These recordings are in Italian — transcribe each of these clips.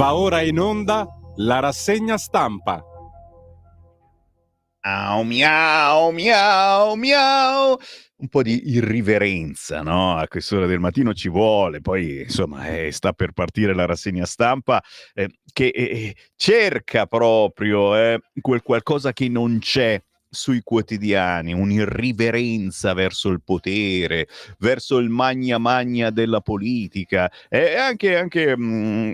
Va ora in onda la rassegna stampa. Miau, miau, miau, miau. Un po' di irriverenza, no? A quest'ora del mattino ci vuole. Poi, insomma, sta per partire la rassegna stampa che cerca proprio quel qualcosa che non c'è sui quotidiani, un'irriverenza verso il potere, verso il magna magna della politica, e anche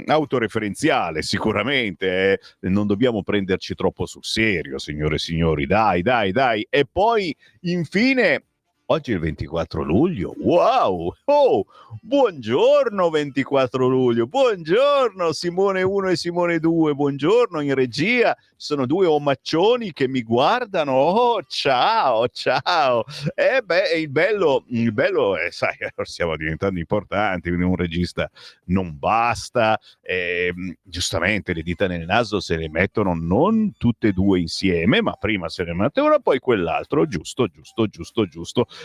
autoreferenziale sicuramente. Non dobbiamo prenderci troppo sul serio, signore e signori, dai. E poi, infine, oggi è il 24 luglio, wow! Oh, buongiorno 24 luglio, buongiorno Simone 1 e Simone 2, buongiorno in regia, sono due omaccioni che mi guardano, oh ciao! Il bello è, sai, stiamo diventando importanti, quindi un regista non basta, giustamente le dita nel naso se le mettono non tutte e due insieme, ma prima se ne mette una, poi quell'altro, giusto.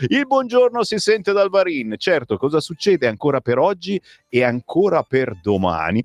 Il buongiorno si sente dal Varin. Certo, cosa succede ancora per oggi e ancora per domani?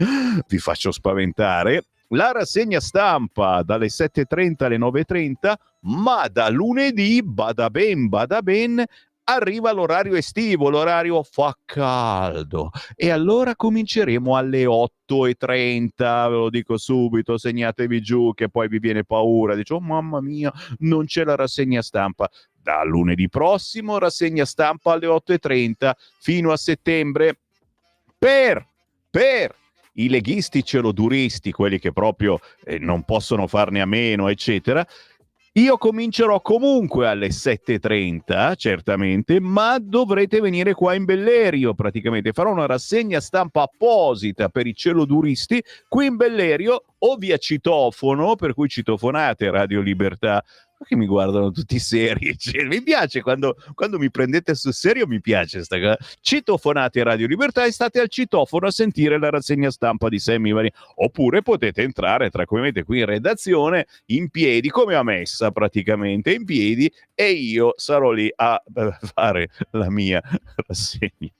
Vi faccio spaventare. La rassegna stampa dalle 7.30 alle 9.30, ma da lunedì, bada ben, arriva l'orario estivo, l'orario fa caldo. E allora cominceremo alle 8.30, ve lo dico subito, segnatevi giù che poi vi viene paura. Dice, oh mamma mia, non c'è la rassegna stampa. Da lunedì prossimo, rassegna stampa alle 8.30 fino a settembre per i leghisti celoduristi, quelli che proprio non possono farne a meno, eccetera. Io comincerò comunque alle 7.30, certamente, ma dovrete venire qua in Bellerio, praticamente. Farò una rassegna stampa apposita per i celoduristi qui in Bellerio o via citofono, per cui citofonate Radio Libertà. Che mi guardano tutti seri, cioè, mi piace quando mi prendete sul serio, mi piace sta cosa. Citofonate Radio Libertà e state al citofono a sentire la rassegna stampa di Sammy Varin, oppure potete entrare tranquillamente qui in redazione in piedi, come a messa praticamente, in piedi, e io sarò lì a fare la mia rassegna.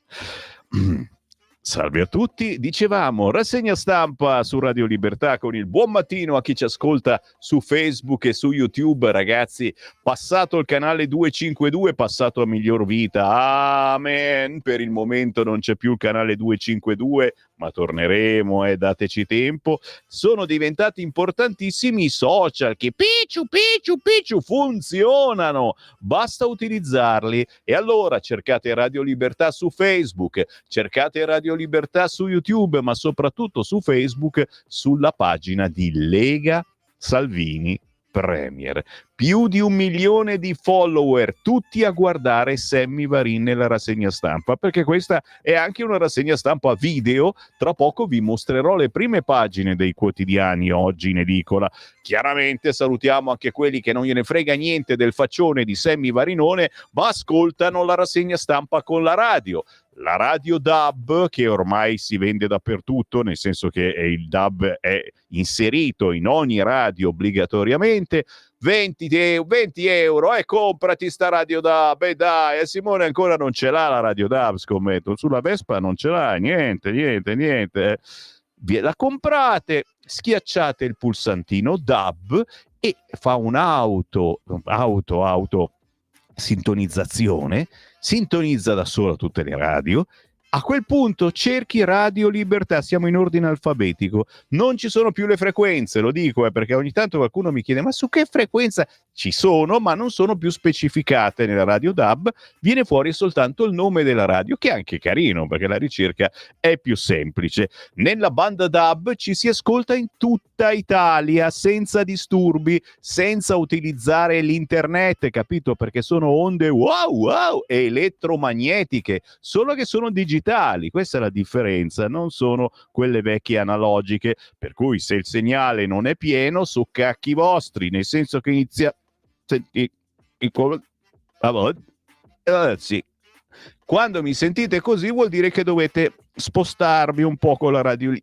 Salve a tutti, dicevamo rassegna stampa su Radio Libertà con il buon mattino a chi ci ascolta su Facebook e su YouTube, ragazzi, passato il canale 252, passato a miglior vita, amen, per il momento non c'è più il canale 252, ma torneremo, dateci tempo. Sono diventati importantissimi i social che picciu funzionano, basta utilizzarli. E allora cercate Radio Libertà su Facebook, cercate Radio Libertà su YouTube, ma soprattutto su Facebook, sulla pagina di Lega Salvini Premier. Più di 1 milione di follower, tutti a guardare Sammy Varin nella rassegna stampa, perché questa è anche una rassegna stampa video. Tra poco vi mostrerò le prime pagine dei quotidiani oggi in edicola. Chiaramente salutiamo anche quelli che non gliene frega niente del faccione di Sammy Varinone, ma ascoltano la rassegna stampa con la radio. La radio DAB, che ormai si vende dappertutto, nel senso che il DAB è inserito in ogni radio obbligatoriamente. 20 euro, comprati sta radio DAB, dai, Simone ancora non ce l'ha la radio DAB, scommetto, sulla Vespa non ce l'ha, niente. La comprate, schiacciate il pulsantino DAB e fa un'auto sintonizzazione, sintonizza da sola tutte le radio. A quel punto cerchi Radio Libertà, siamo in ordine alfabetico, non ci sono più le frequenze, lo dico perché ogni tanto qualcuno mi chiede ma su che frequenza? Ci sono, ma non sono più specificate nella radio DAB, viene fuori soltanto il nome della radio, che è anche carino perché la ricerca è più semplice. Nella banda DAB ci si ascolta in tutta Italia senza disturbi, senza utilizzare l'internet, capito? Perché sono onde wow e elettromagnetiche, solo che sono digitali, questa è la differenza, non sono quelle vecchie analogiche, per cui se il segnale non è pieno, so cacchi vostri, nel senso che inizia sì. Quando mi sentite così vuol dire che dovete spostarvi un po' con la radio lì.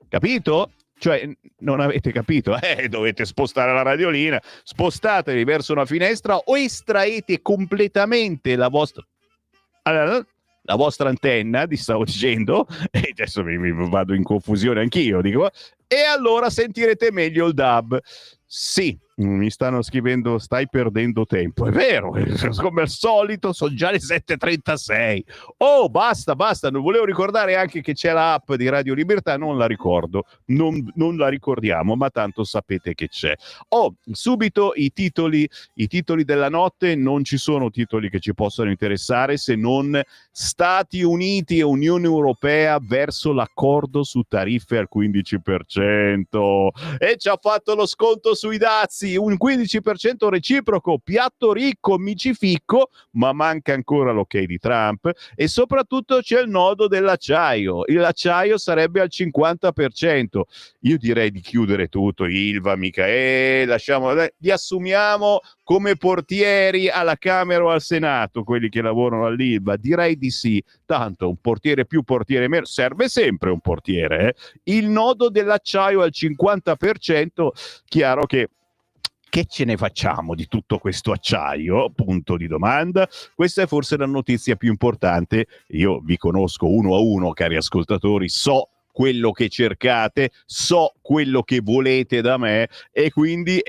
Capito? Cioè, non avete capito? Dovete spostare la radiolina, spostatevi verso una finestra o estraete completamente la vostra... Allora, la vostra antenna, ti stavo dicendo, e adesso mi vado in confusione anch'io, dico, e allora sentirete meglio il DAB. Sì, mi stanno scrivendo stai perdendo tempo, è vero, come al solito sono già le 7:36. Oh, basta, non volevo ricordare anche che c'è l'app di Radio Libertà, non la ricordo, non la ricordiamo, ma tanto sapete che c'è. Oh, subito i titoli della notte. Non ci sono titoli che ci possano interessare se non Stati Uniti e Unione Europea verso l'accordo su tariffe al 15%, e ci ha fatto lo sconto sui dazi, un 15% reciproco, piatto ricco, mi ci ficco, ma manca ancora l'ok di Trump, e soprattutto c'è il nodo dell'acciaio. L'acciaio sarebbe al 50%. Io direi di chiudere tutto, Ilva, lasciamo, li assumiamo come portieri alla Camera o al Senato, quelli che lavorano all'Ilva, direi di sì, tanto un portiere più, portiere meno, serve sempre un portiere, eh? Il nodo dell'acciaio al 50%, chiaro che ce ne facciamo di tutto questo acciaio? Punto di domanda. Questa è forse la notizia più importante. Io vi conosco uno a uno, cari ascoltatori, so quello che cercate, so quello che volete da me, e quindi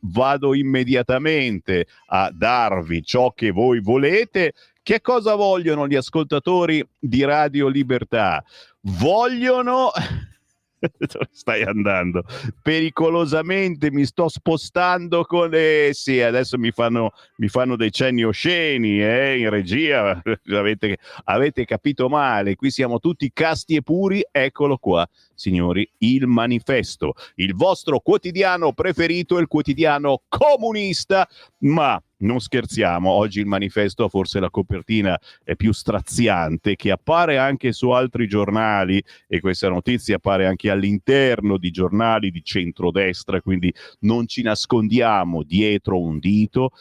vado immediatamente a darvi ciò che voi volete. Che cosa vogliono gli ascoltatori di Radio Libertà? Vogliono... Dove stai andando? Pericolosamente mi sto spostando con sì, adesso mi fanno dei cenni osceni in regia. Avete capito male, qui siamo tutti casti e puri. Eccolo qua, signori, il Manifesto, il vostro quotidiano preferito, il quotidiano comunista. Ma non scherziamo, oggi il Manifesto ha forse la copertina più straziante, che appare anche su altri giornali, e questa notizia appare anche all'interno di giornali di centrodestra, quindi non ci nascondiamo dietro un dito.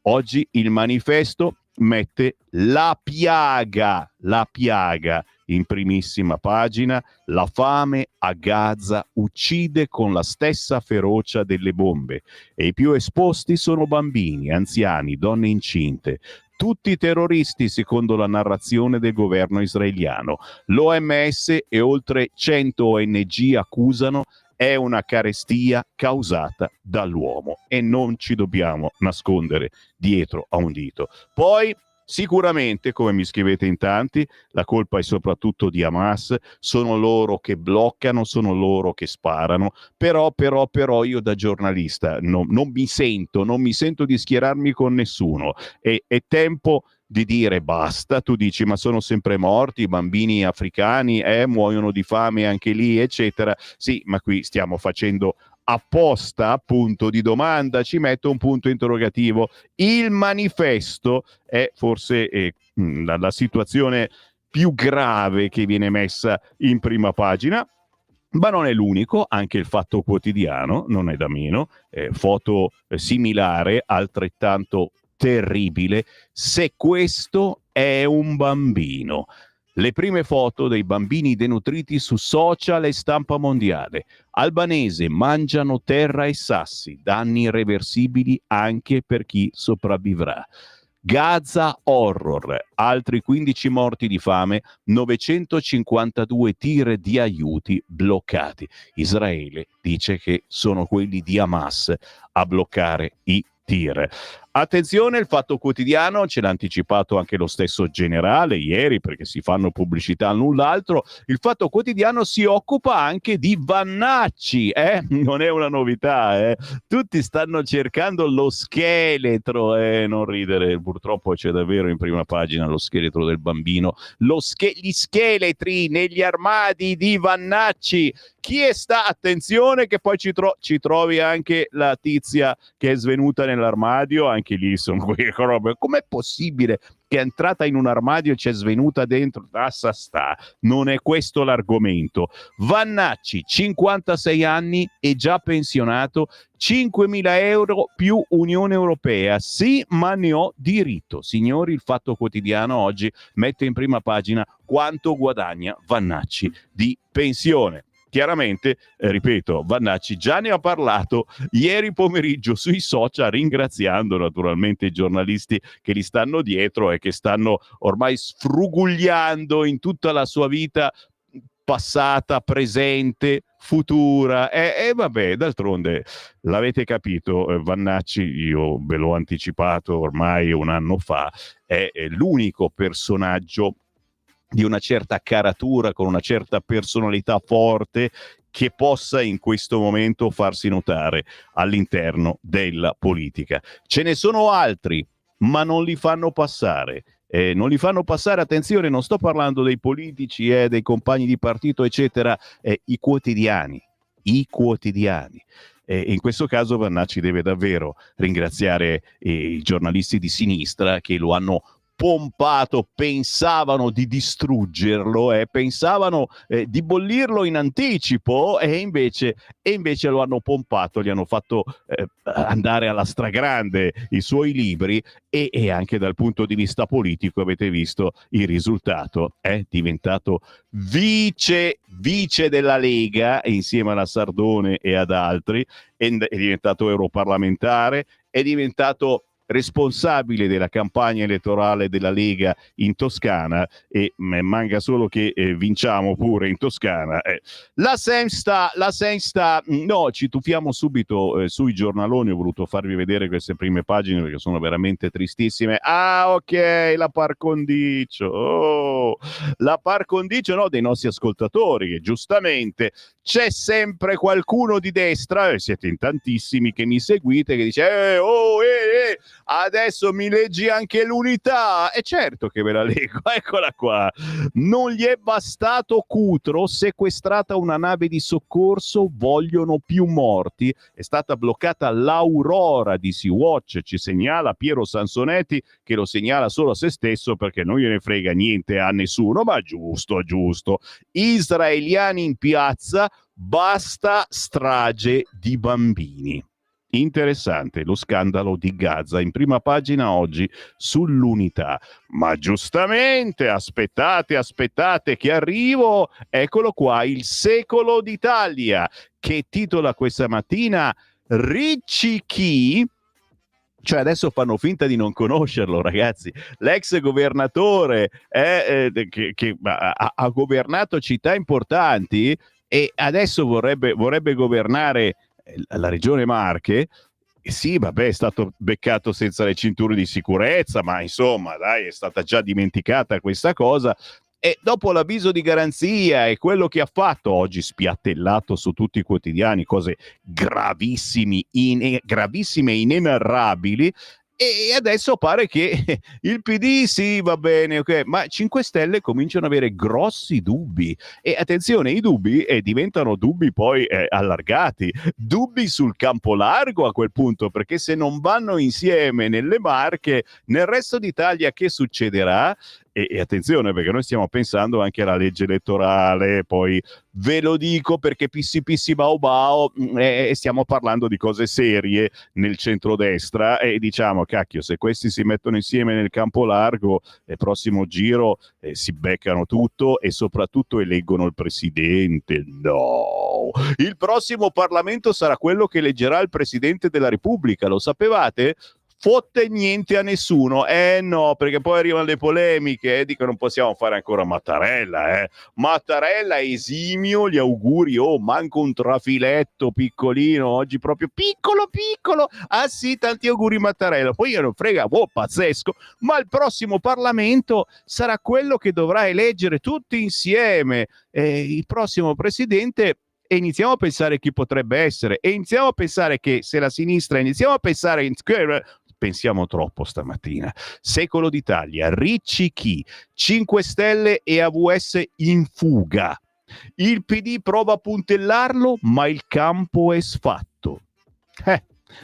Oggi il Manifesto mette la piaga in primissima pagina. La fame a Gaza uccide con la stessa ferocia delle bombe, e i più esposti sono bambini, anziani, donne incinte. Tutti terroristi, secondo la narrazione del governo israeliano. L'OMS e oltre 100 ONG accusano è una carestia causata dall'uomo, e non ci dobbiamo nascondere dietro a un dito. Poi sicuramente, come mi scrivete in tanti, la colpa è soprattutto di Hamas, sono loro che bloccano, sono loro che sparano, però io da giornalista non mi sento di schierarmi con nessuno, è tempo di dire basta. Tu dici ma sono sempre morti i bambini africani, muoiono di fame anche lì, eccetera. Sì, ma qui stiamo facendo apposta, punto di domanda, ci metto un punto interrogativo. Il Manifesto è forse la situazione più grave che viene messa in prima pagina, ma non è l'unico. Anche il Fatto Quotidiano, non è da meno, foto similare, altrettanto terribile. Se questo è un bambino. Le prime foto dei bambini denutriti su social e stampa mondiale. Albanese, mangiano terra e sassi, danni irreversibili anche per chi sopravvivrà. Gaza horror, altri 15 morti di fame, 952 tir di aiuti bloccati. Israele dice che sono quelli di Hamas a bloccare i tir. Attenzione, il Fatto Quotidiano, ce l'ha anticipato anche lo stesso generale ieri, perché si fanno pubblicità null'altro. Il Fatto Quotidiano si occupa anche di Vannacci, non è una novità, tutti stanno cercando lo scheletro, non ridere, purtroppo c'è davvero in prima pagina lo scheletro del bambino, gli scheletri negli armadi di Vannacci. Chi sta? Attenzione che poi ci trovi anche la tizia che è svenuta nell'armadio, anche lì sono quelle robe. Com'è possibile che è entrata in un armadio e c'è svenuta dentro? Sta. Non è questo l'argomento. Vannacci, 56 anni e già pensionato, 5.000 euro più Unione Europea. Sì, ma ne ho diritto. Signori, il Fatto Quotidiano oggi mette in prima pagina quanto guadagna Vannacci di pensione. chiaramente, ripeto, Vannacci già ne ha parlato ieri pomeriggio sui social, ringraziando naturalmente i giornalisti che gli stanno dietro e che stanno ormai sfrugugliando in tutta la sua vita passata, presente, futura, e vabbè, d'altronde l'avete capito, Vannacci, io ve l'ho anticipato ormai un anno fa, è l'unico personaggio di una certa caratura, con una certa personalità forte, che possa in questo momento farsi notare all'interno della politica. Ce ne sono altri, ma non li fanno passare. Non li fanno passare, attenzione, non sto parlando dei politici, dei compagni di partito, eccetera, i quotidiani. In questo caso Vannacci deve davvero ringraziare i giornalisti di sinistra che lo hanno pompato, pensavano di distruggerlo, pensavano di bollirlo in anticipo, e invece lo hanno pompato, gli hanno fatto andare alla stragrande i suoi libri, e anche dal punto di vista politico avete visto il risultato, è diventato vice della Lega insieme alla Sardone e ad altri, è diventato europarlamentare, è diventato responsabile della campagna elettorale della Lega in Toscana, e manca solo che vinciamo pure in Toscana. La Sensta, no, ci tuffiamo subito sui giornaloni. Ho voluto farvi vedere queste prime pagine perché sono veramente tristissime. Ah, ok, la par condicio, no, dei nostri ascoltatori, che giustamente c'è sempre qualcuno di destra, e siete in tantissimi che mi seguite, che dice adesso mi leggi anche l'Unità? E certo che ve la leggo, eccola qua. Non gli è bastato Cutro, sequestrata una nave di soccorso, vogliono più morti. È stata bloccata l'Aurora di Sea-Watch, ci segnala Piero Sansonetti, che lo segnala solo a se stesso perché non gliene frega niente a nessuno, ma giusto. Israeliani in piazza, basta strage di bambini. Interessante lo scandalo di Gaza, in prima pagina oggi sull'Unità. Ma giustamente, aspettate che arrivo, eccolo qua, il Secolo d'Italia, che titola questa mattina Ricci chi? Cioè adesso fanno finta di non conoscerlo, ragazzi. L'ex governatore che ha governato città importanti, e adesso vorrebbe governare la regione Marche. Sì, vabbè, è stato beccato senza le cinture di sicurezza, ma insomma, dai, è stata già dimenticata questa cosa. E dopo l'avviso di garanzia e quello che ha fatto, oggi spiattellato su tutti i quotidiani, cose gravissime e inenarrabili, e adesso pare che il PD sì, va bene, ok, ma 5 Stelle cominciano ad avere grossi dubbi. E attenzione, i dubbi diventano dubbi poi allargati, dubbi sul campo largo a quel punto, perché se non vanno insieme nelle Marche, nel resto d'Italia che succederà? E attenzione, perché noi stiamo pensando anche alla legge elettorale, poi ve lo dico perché pissi bao bao, stiamo parlando di cose serie nel centrodestra, e diciamo, cacchio, se questi si mettono insieme nel campo largo, il prossimo giro si beccano tutto, e soprattutto eleggono il presidente. No, il prossimo Parlamento sarà quello che eleggerà il presidente della Repubblica, lo sapevate? Fotte niente a nessuno, no, perché poi arrivano le polemiche, dicono non possiamo fare ancora Mattarella, Mattarella esimio, gli auguri, manco un trafiletto piccolino, oggi proprio piccolo, ah sì, tanti auguri Mattarella, poi io non frega, pazzesco, ma il prossimo Parlamento sarà quello che dovrà eleggere tutti insieme il prossimo presidente. E iniziamo a pensare chi potrebbe essere, e iniziamo a pensare che se la sinistra, pensiamo troppo stamattina. Secolo d'Italia, Ricci chi? 5 Stelle e AVS in fuga. Il PD prova a puntellarlo, ma il campo è sfatto.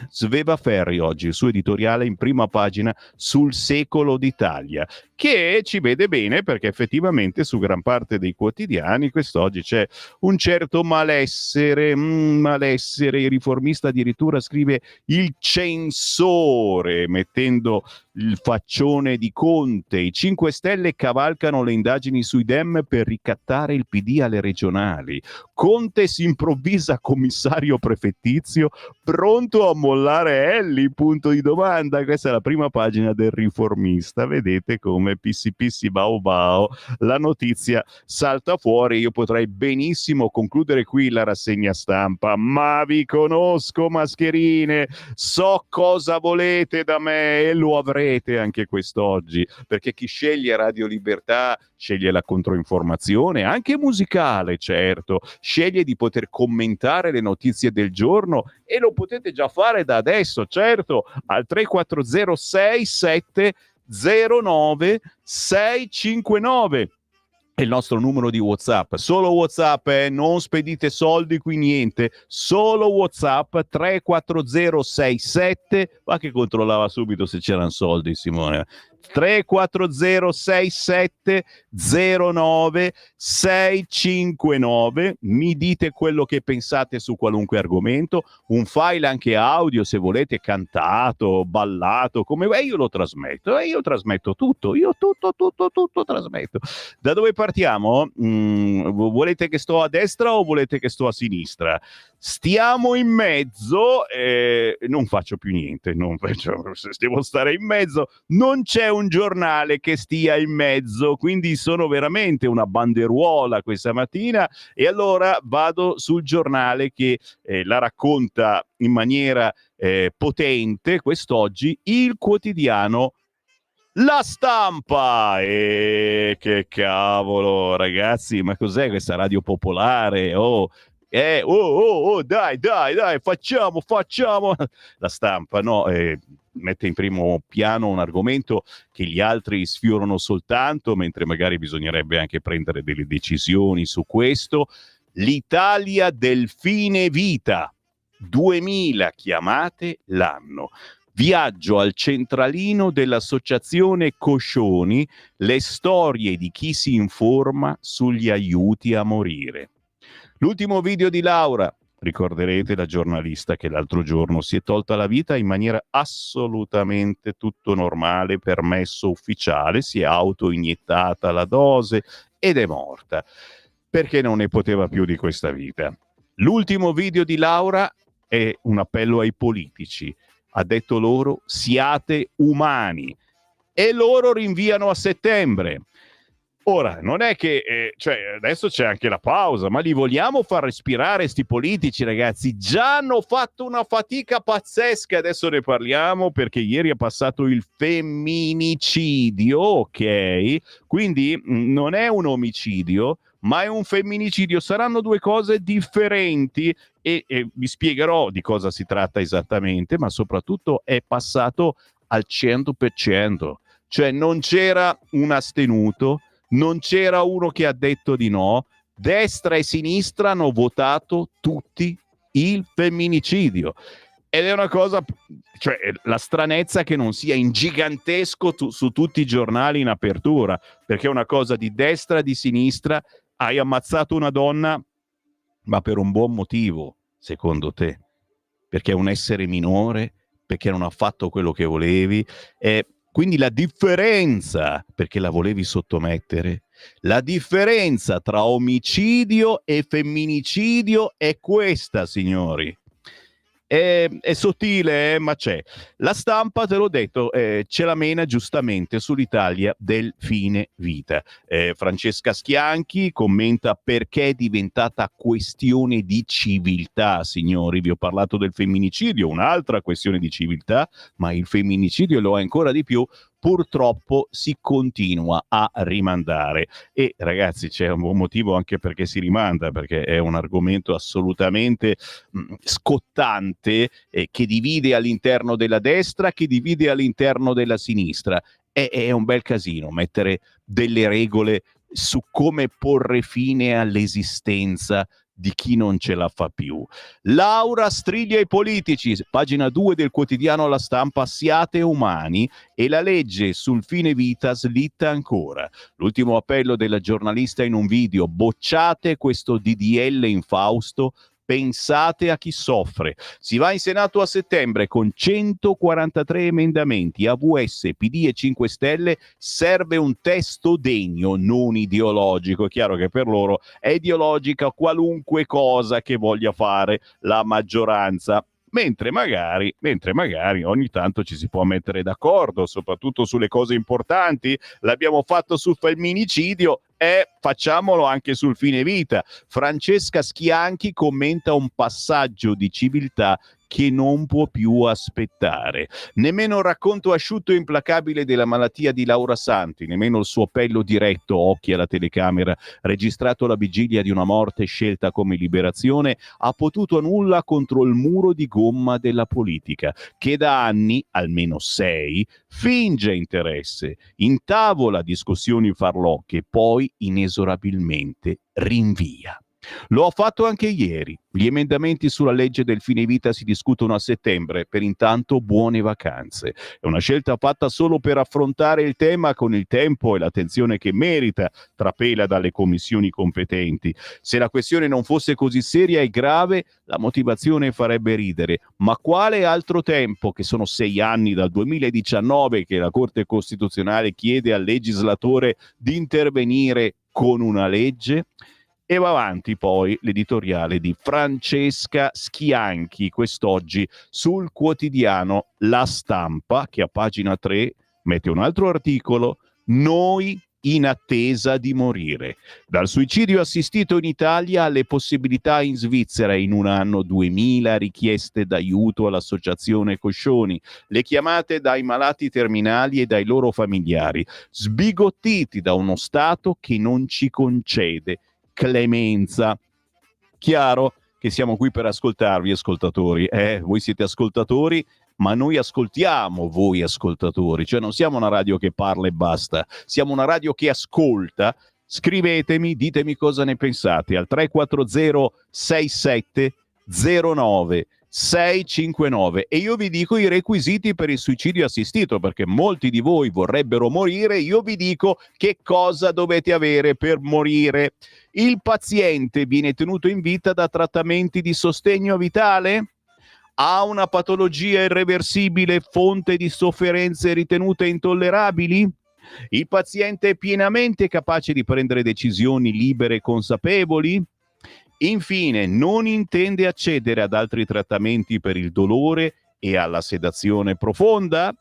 Sveva Ferri oggi, il suo editoriale in prima pagina sul Secolo d'Italia. che ci vede bene perché effettivamente su gran parte dei quotidiani quest'oggi c'è un certo malessere, il Riformista addirittura scrive il censore mettendo il faccione di Conte, i 5 Stelle cavalcano le indagini sui Dem per ricattare il PD alle regionali, Conte si improvvisa commissario prefettizio pronto a mollare Elli, punto di domanda. Questa è la prima pagina del Riformista, vedete come pissi pissi bau bau la notizia salta fuori. Io potrei benissimo concludere qui la rassegna stampa, ma vi conosco mascherine, so cosa volete da me e lo avrete anche quest'oggi, perché chi sceglie Radio Libertà sceglie la controinformazione, anche musicale certo, sceglie di poter commentare le notizie del giorno e lo potete già fare da adesso, certo, al 3406709 659 è il nostro numero di WhatsApp, solo WhatsApp, non spedite soldi qui, niente, solo WhatsApp 34067, ma che controllava subito se c'erano soldi Simone, 3406709 659, mi dite quello che pensate su qualunque argomento, un file anche audio se volete, cantato, ballato, come io lo trasmetto, io trasmetto tutto, io tutto trasmetto. Da dove partiamo? Volete che sto a destra o volete che sto a sinistra? Stiamo in mezzo, non faccio più niente, devo stare in mezzo, non c'è un giornale che stia in mezzo, quindi sono veramente una banderuola questa mattina e allora vado sul giornale che la racconta in maniera potente quest'oggi, il quotidiano La Stampa. E che cavolo ragazzi, ma cos'è questa radio popolare? Dai, facciamo. La Stampa, no, mette in primo piano un argomento che gli altri sfiorano soltanto, mentre magari bisognerebbe anche prendere delle decisioni su questo. L'Italia del fine vita, 2000 chiamate l'anno. Viaggio al centralino dell'associazione Coscioni, le storie di chi si informa sugli aiuti a morire. L'ultimo video di Laura, ricorderete la giornalista che l'altro giorno si è tolta la vita in maniera assolutamente tutto normale, permesso ufficiale, si è autoiniettata la dose ed è morta, perché non ne poteva più di questa vita. L'ultimo video di Laura è un appello ai politici. Ha detto loro siate umani e loro rinviano a settembre. Ora, non è che adesso c'è anche la pausa, ma li vogliamo far respirare sti politici, ragazzi? Già hanno fatto una fatica pazzesca, adesso ne parliamo perché ieri è passato il femminicidio, ok? Quindi non è un omicidio, ma è un femminicidio. Saranno due cose differenti e vi spiegherò di cosa si tratta esattamente, ma soprattutto è passato al 100%, cioè non c'era un astenuto, non c'era uno che ha detto di no, destra e sinistra hanno votato tutti il femminicidio. Ed è una cosa, cioè la stranezza che non sia in gigantesco su tutti i giornali in apertura, perché è una cosa di destra, di sinistra, hai ammazzato una donna, ma per un buon motivo, secondo te? Perché è un essere minore, perché non ha fatto quello che volevi, quindi la differenza, perché la volevi sottomettere, la differenza tra omicidio e femminicidio è questa, signori. È sottile, ma c'è. La Stampa, te l'ho detto, ce la mena giustamente sull'Italia del fine vita. Francesca Schianchi commenta perché è diventata questione di civiltà, signori. Vi ho parlato del femminicidio, un'altra questione di civiltà, ma il femminicidio lo è ancora di più. Purtroppo si continua a rimandare e ragazzi c'è un buon motivo anche perché si rimanda, perché è un argomento assolutamente scottante che divide all'interno della destra, che divide all'interno della sinistra. È un bel casino mettere delle regole su come porre fine all'esistenza di chi non ce la fa più. Laura striglia i politici, pagina 2 del quotidiano La Stampa, siate umani, e la legge sul fine vita slitta ancora. L'ultimo appello della giornalista in un video: bocciate questo DDL infausto, pensate a chi soffre. Si va in Senato a settembre con 143 emendamenti, AVS, PD e 5 Stelle. Serve un testo degno, non ideologico. È chiaro che per loro è ideologica qualunque cosa che voglia fare la maggioranza. Mentre magari ogni tanto ci si può mettere d'accordo, soprattutto sulle cose importanti. L'abbiamo fatto sul femminicidio e facciamolo anche sul fine vita. Francesca Schianchi commenta un passaggio di civiltà che non può più aspettare. Nemmeno il racconto asciutto e implacabile della malattia di Laura Santi, nemmeno il suo appello diretto, occhi alla telecamera, registrato alla vigilia di una morte scelta come liberazione, ha potuto nulla contro il muro di gomma della politica, che da anni, almeno 6, finge interesse, intavola discussioni farlocche, poi inesorabilmente rinvia. Lo ha fatto anche ieri. Gli emendamenti sulla legge del fine vita si discutono a settembre, per intanto buone vacanze. È una scelta fatta solo per affrontare il tema con il tempo e l'attenzione che merita, trapela dalle commissioni competenti. Se la questione non fosse così seria e grave, la motivazione farebbe ridere. Ma quale altro tempo, che sono 6 anni dal 2019 che la Corte Costituzionale chiede al legislatore di intervenire con una legge? E va avanti poi l'editoriale di Francesca Schianchi quest'oggi sul quotidiano La Stampa, che a pagina 3 mette un altro articolo: noi in attesa di morire. Dal suicidio assistito in Italia alle possibilità in Svizzera, in un anno 2000 richieste d'aiuto all'associazione Coscioni, le chiamate dai malati terminali e dai loro familiari, sbigottiti da uno Stato che non ci concede clemenza. Chiaro che siamo qui per ascoltarvi, ascoltatori. Voi siete ascoltatori, ma noi ascoltiamo voi ascoltatori. Cioè non siamo una radio che parla e basta, siamo una radio che ascolta. Scrivetemi, ditemi cosa ne pensate al 340 67 09 659 e io vi dico i requisiti per il suicidio assistito, perché molti di voi vorrebbero morire. Io vi dico che cosa dovete avere per morire. Il paziente viene tenuto in vita da trattamenti di sostegno vitale? Ha una patologia irreversibile, fonte di sofferenze ritenute intollerabili? Il paziente è pienamente capace di prendere decisioni libere e consapevoli? Infine, non intende accedere ad altri trattamenti per il dolore e alla sedazione profonda?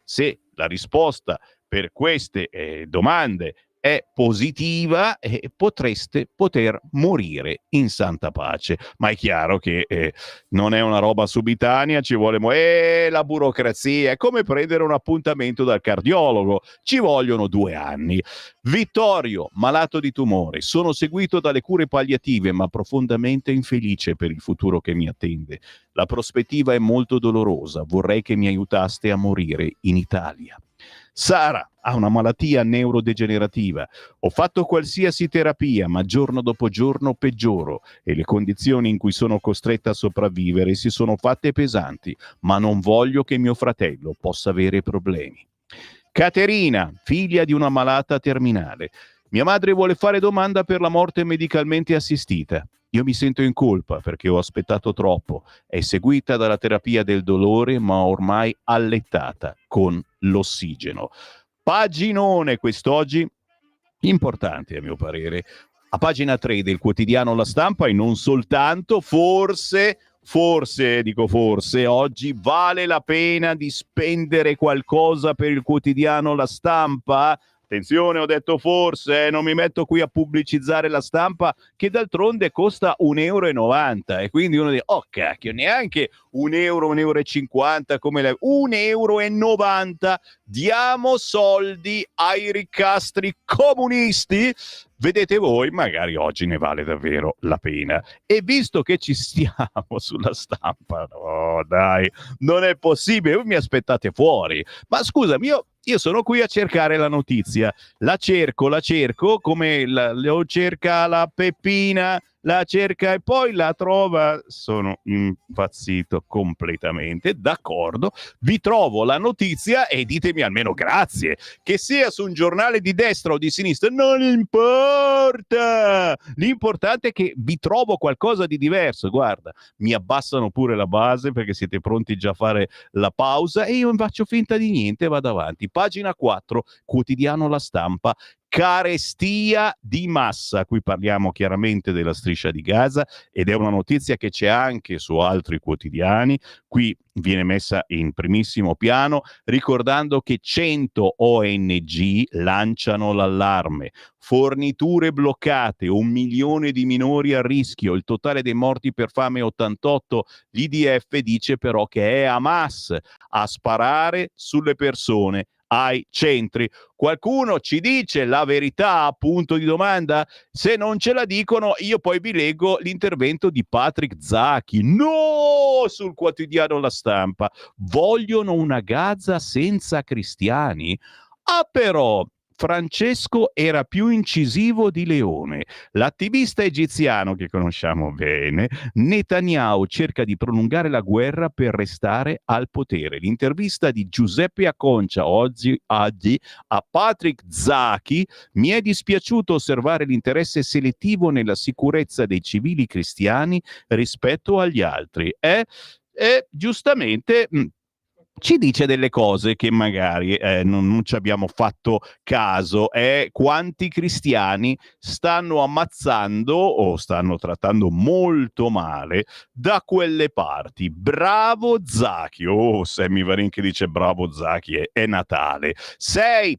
Se la risposta per queste domande è positiva, potreste poter morire in santa pace. Ma è chiaro che non è una roba subitanea, ci vuole la burocrazia, è come prendere un appuntamento dal cardiologo, ci vogliono 2 anni. Vittorio, malato di tumore, sono seguito dalle cure palliative, ma profondamente infelice per il futuro che mi attende. La prospettiva è molto dolorosa, vorrei che mi aiutaste a morire in Italia. Sara ha una malattia neurodegenerativa. Ho fatto qualsiasi terapia, ma giorno dopo giorno peggioro e le condizioni in cui sono costretta a sopravvivere si sono fatte pesanti, ma non voglio che mio fratello possa avere problemi. Caterina, figlia di una malata terminale. Mia madre vuole fare domanda per la morte medicalmente assistita. Io mi sento in colpa perché ho aspettato troppo. È seguita dalla terapia del dolore, ma ormai allettata con l'ossigeno. Paginone quest'oggi, importante a mio parere. A pagina 3 del quotidiano La Stampa, e non soltanto, forse, oggi vale la pena di spendere qualcosa per il quotidiano La Stampa? Attenzione, ho detto forse, non mi metto qui a pubblicizzare La Stampa, che d'altronde costa 1,90 €, e quindi uno dice, oh cacchio, neanche 1 euro, 1,50 € come lei, 1,90 €, diamo soldi ai ricastri comunisti? Vedete voi, magari oggi ne vale davvero la pena. E visto che ci stiamo sulla Stampa, no dai, non è possibile, voi mi aspettate fuori. Ma scusami, io sono qui a cercare la notizia, la cerco, come lo cerca la Peppina la cerca e poi la trova. Sono impazzito completamente, d'accordo, vi trovo la notizia e ditemi almeno grazie, che sia su un giornale di destra o di sinistra non importa, l'importante è che vi trovo qualcosa di diverso. Guarda, mi abbassano pure la base perché siete pronti già a fare la pausa e io faccio finta di niente e vado avanti. Pagina 4, quotidiano La Stampa, carestia di massa. Qui parliamo chiaramente della striscia di Gaza ed è una notizia che c'è anche su altri quotidiani. Qui viene messa in primissimo piano ricordando che 100 ONG lanciano l'allarme. Forniture bloccate, 1 milione di minori a rischio, il totale dei morti per fame 88. L'IDF dice però che è Hamas a sparare sulle persone ai centri. Qualcuno ci dice la verità? Punto di domanda. Se non ce la dicono, io poi vi leggo l'intervento di Patrick Zaki. No! Sul quotidiano La Stampa. Vogliono una Gaza senza cristiani? Ah, però Francesco era più incisivo di Leone. L'attivista egiziano che conosciamo bene, Netanyahu cerca di prolungare la guerra per restare al potere. L'intervista di Giuseppe Acconcia oggi a Patrick Zaki: mi è dispiaciuto osservare l'interesse selettivo nella sicurezza dei civili cristiani rispetto agli altri. E giustamente ci dice delle cose che magari non ci abbiamo fatto caso. Quanti cristiani stanno ammazzando o stanno trattando molto male da quelle parti. Bravo Zaki. Oh, Sammy Varin che dice bravo Zaki, è Natale.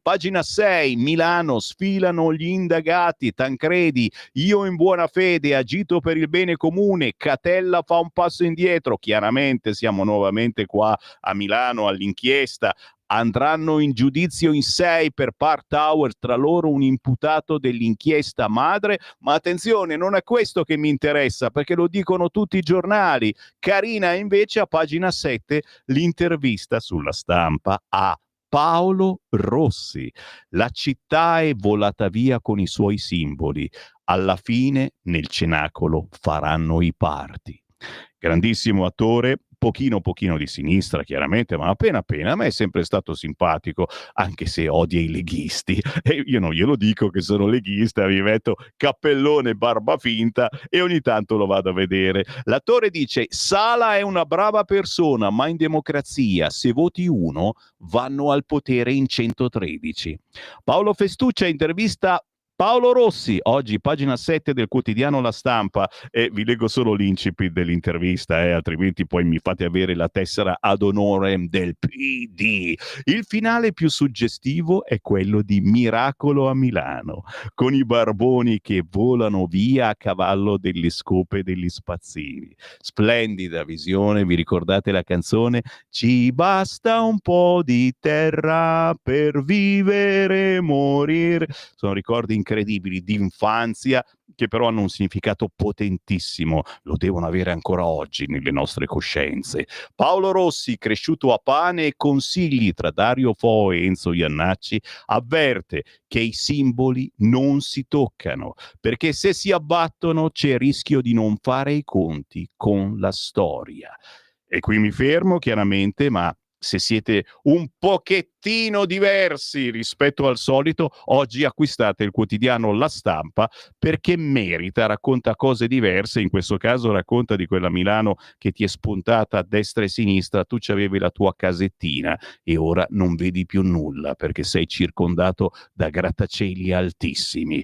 Pagina 6, Milano, sfilano gli indagati. Tancredi: io in buona fede agito per il bene comune. Catella fa un passo indietro. Chiaramente siamo nuovamente qua a Milano all'inchiesta. Andranno in giudizio in 6 per Park Tower, tra loro un imputato dell'inchiesta madre. Ma attenzione, non è questo che mi interessa, perché lo dicono tutti i giornali. Carina invece a pagina 7 l'intervista sulla Stampa a Paolo Rossi. La città è volata via con i suoi simboli. Alla fine nel cenacolo faranno i party. Grandissimo attore, pochino di sinistra chiaramente, ma appena a me è sempre stato simpatico, anche se odia i leghisti. E io non glielo dico che sono leghista, mi metto cappellone, barba finta e ogni tanto lo vado a vedere. L'attore dice: Sala è una brava persona, ma in democrazia se voti uno vanno al potere in 113. Paolo Festuccia intervista Paolo Rossi, oggi pagina 7 del quotidiano La Stampa, e vi leggo solo l'incipit dell'intervista, altrimenti poi mi fate avere la tessera ad honorem del PD. Il finale più suggestivo è quello di Miracolo a Milano, con i barboni che volano via a cavallo delle scope degli spazzini. Splendida visione, vi ricordate la canzone? Ci basta un po' di terra per vivere e morire. Sono ricordi incredibili di infanzia che però hanno un significato potentissimo, lo devono avere ancora oggi nelle nostre coscienze. Paolo Rossi, cresciuto a pane e consigli tra Dario Fo e Enzo Iannacci, avverte che i simboli non si toccano, perché se si abbattono c'è il rischio di non fare i conti con la storia. E qui mi fermo chiaramente, ma se siete un pochettino diversi rispetto al solito, oggi acquistate il quotidiano La Stampa, perché merita, racconta cose diverse. In questo caso racconta di quella Milano che ti è spuntata a destra e a sinistra. Tu c'avevi la tua casettina e ora non vedi più nulla perché sei circondato da grattacieli altissimi.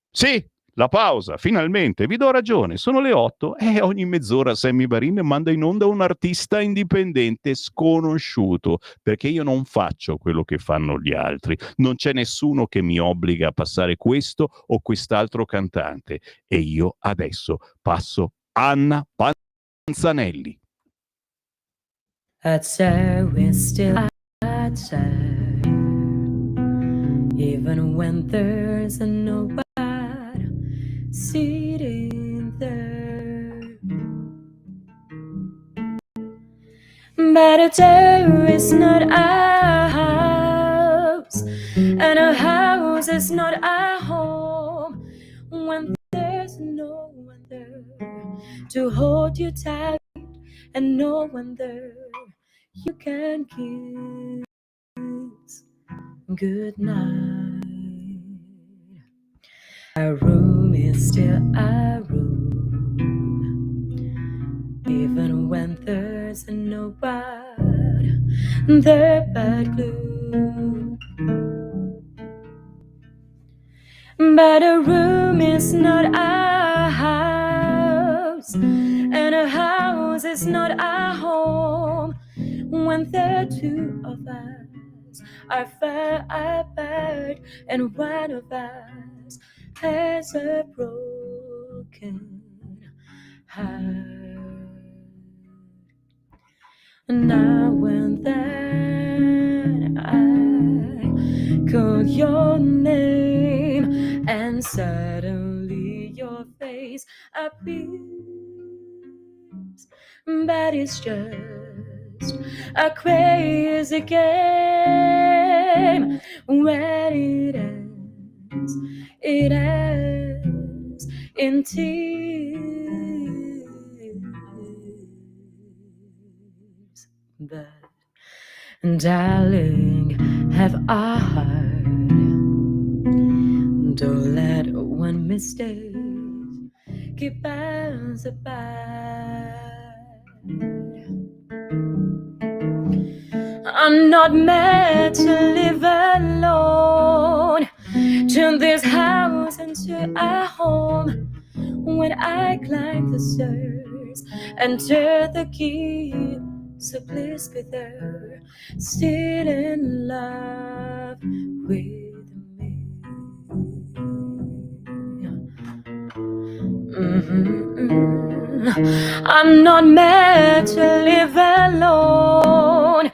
Sì, la pausa, finalmente, vi do ragione, sono le 8 e ogni mezz'ora Sammy Varin manda in onda un artista indipendente sconosciuto, perché io non faccio quello che fanno gli altri, non c'è nessuno che mi obbliga a passare questo o quest'altro cantante e io adesso passo Anna Panzanelli. Outside we're still outside, even when there's nobody sitting there. But a tower is not a house, and a house is not a home when there's there's no one there to hold you tight, and no one there you can kiss good night. Our room is still our room, even when there's nobody there but glue. But a room is not our house, and a house is not our home when the two of us are far apart, and one of us has a broken heart. Now and then I call your name, and suddenly your face appears. But it's just a crazy game. When it ends in tears. But darling, have a heart. Don't let one mistake keep us apart. I'm not meant to live alone. Turn this house into a home. When I climb the stairs and turn the key, so please be there, still in love with me. I'm not meant to live alone.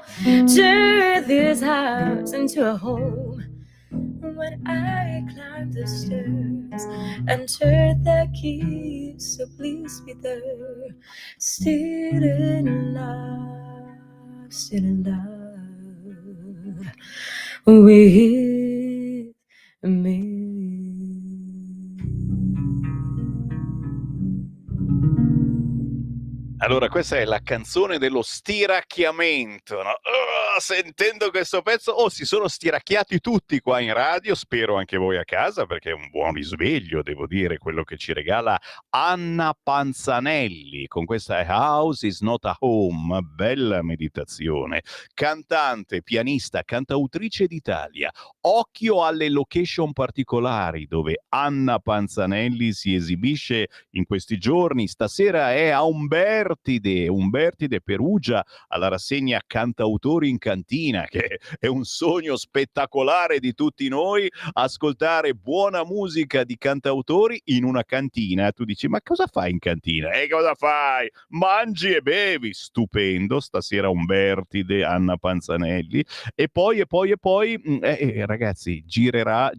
Turn this house into a home. When I climb the stairs and turn the key, so please be there, still in love with me. Allora, questa è la canzone dello stiracchiamento, no? Sentendo questo pezzo, si sono stiracchiati tutti qua in radio, spero anche voi a casa, perché è un buon risveglio, devo dire, quello che ci regala Anna Panzanelli con questa House is not a home, bella meditazione. Cantante, pianista, cantautrice d'Italia. Occhio alle location particolari dove Anna Panzanelli si esibisce in questi giorni. Stasera è a Umbertide Perugia, alla rassegna Cantautori in Cantina, che è un sogno spettacolare di tutti noi, ascoltare buona musica di cantautori in una cantina. Tu dici, ma cosa fai in cantina? E cosa fai? Mangi e bevi. Stupendo, stasera Umbertide, Anna Panzanelli. E poi, ragazzi, girerà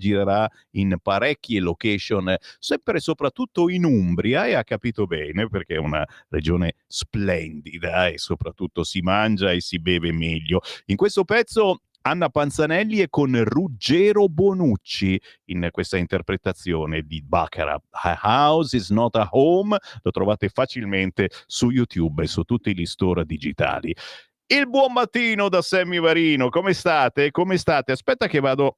in parecchie location, sempre e soprattutto in Umbria, e ha capito bene, perché è una regione splendida e soprattutto si mangia e si beve meglio. In questo pezzo Anna Panzanelli è con Ruggero Bonucci in questa interpretazione di Baccarat. A House is not a home, lo trovate facilmente su YouTube e su tutti gli store digitali. Il buon mattino da Sammy Varino, come state? Come state? Aspetta che vado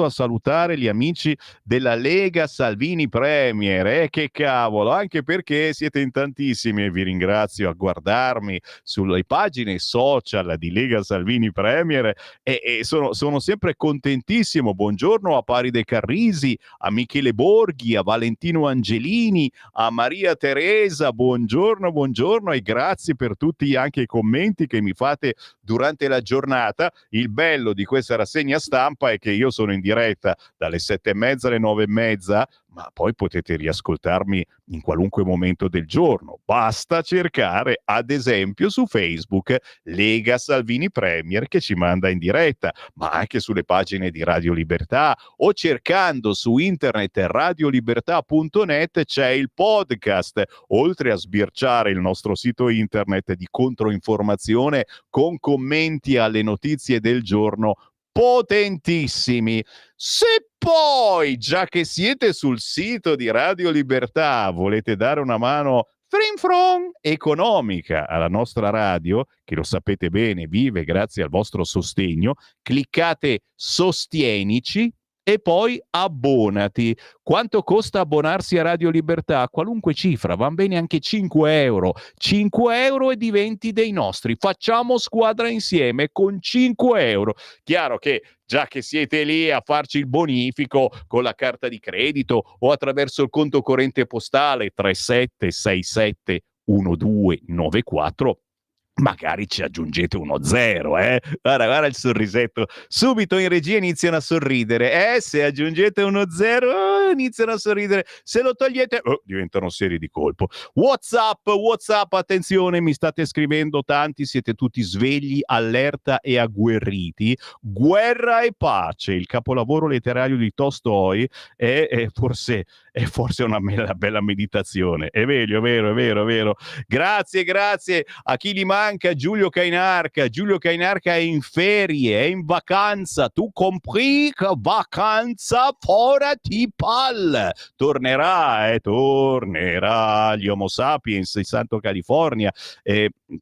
a salutare gli amici della Lega Salvini Premier, che cavolo, anche perché siete in tantissimi e vi ringrazio a guardarmi sulle pagine social di Lega Salvini Premier e sono sempre contentissimo. Buongiorno a Paride Carrisi, a Michele Borghi, a Valentino Angelini, a Maria Teresa, buongiorno e grazie per tutti anche i commenti che mi fate durante la giornata. Il bello di questa rassegna stampa è che io sono in diretta dalle 7:30 alle 9:30, ma poi potete riascoltarmi in qualunque momento del giorno. Basta cercare, ad esempio, su Facebook Lega Salvini Premier, che ci manda in diretta, ma anche sulle pagine di Radio Libertà, o cercando su internet radiolibertà.net c'è il podcast, oltre a sbirciare il nostro sito internet di controinformazione con commenti alle notizie del giorno potentissimi. Se poi, già che siete sul sito di Radio Libertà, volete dare una mano frin fron economica alla nostra radio, che lo sapete bene, vive grazie al vostro sostegno, cliccate sostienici e poi abbonati. Quanto costa abbonarsi a Radio Libertà? Qualunque cifra, van bene anche 5 euro. 5 euro e diventi dei nostri. Facciamo squadra insieme con 5 euro. Chiaro che già che siete lì a farci il bonifico con la carta di credito o attraverso il conto corrente postale 37671294, magari ci aggiungete uno zero, guarda il sorrisetto, subito in regia iniziano a sorridere, se aggiungete uno zero iniziano a sorridere, se lo togliete diventano seri di colpo. WhatsApp, attenzione, mi state scrivendo tanti, siete tutti svegli, allerta e agguerriti. Guerra e pace, il capolavoro letterario di Tolstoi è forse una bella meditazione, è vero. Grazie a chi gli manca. Giulio Cainarca è in ferie, è in vacanza, tu compris che vacanza fora ti pal, tornerà gli Homo sapiens in Santo California,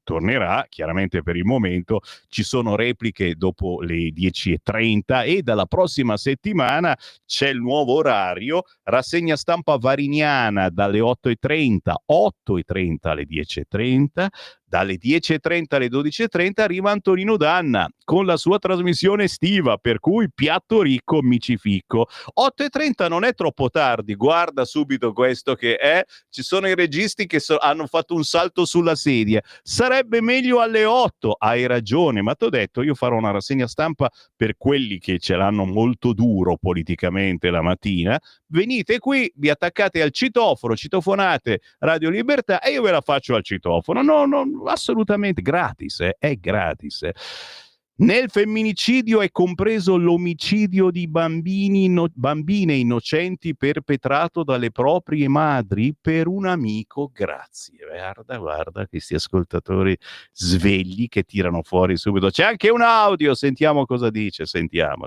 tornerà chiaramente. Per il momento ci sono repliche dopo le 10:30 e dalla prossima settimana c'è il nuovo orario, rassegna stampa variniana dalle 8:30 alle 10:30, dalle 10:30 alle 12:30 arriva Antonino Danna con la sua trasmissione estiva, per cui piatto ricco micificco. 8:30 non è troppo tardi, guarda subito questo che è, ci sono i registi che hanno fatto un salto sulla sedia, sarebbe meglio alle 8, hai ragione, ma t'ho detto, io farò una rassegna stampa per quelli che ce l'hanno molto duro politicamente la mattina, venite qui, vi attaccate al citofonate Radio Libertà e io ve la faccio al citofono, no, assolutamente gratis, è gratis. Nel femminicidio è compreso l'omicidio di bambine innocenti perpetrato dalle proprie madri per un amico. Grazie. Guarda questi ascoltatori svegli che tirano fuori subito. C'è anche un audio, sentiamo cosa dice. Sentiamo.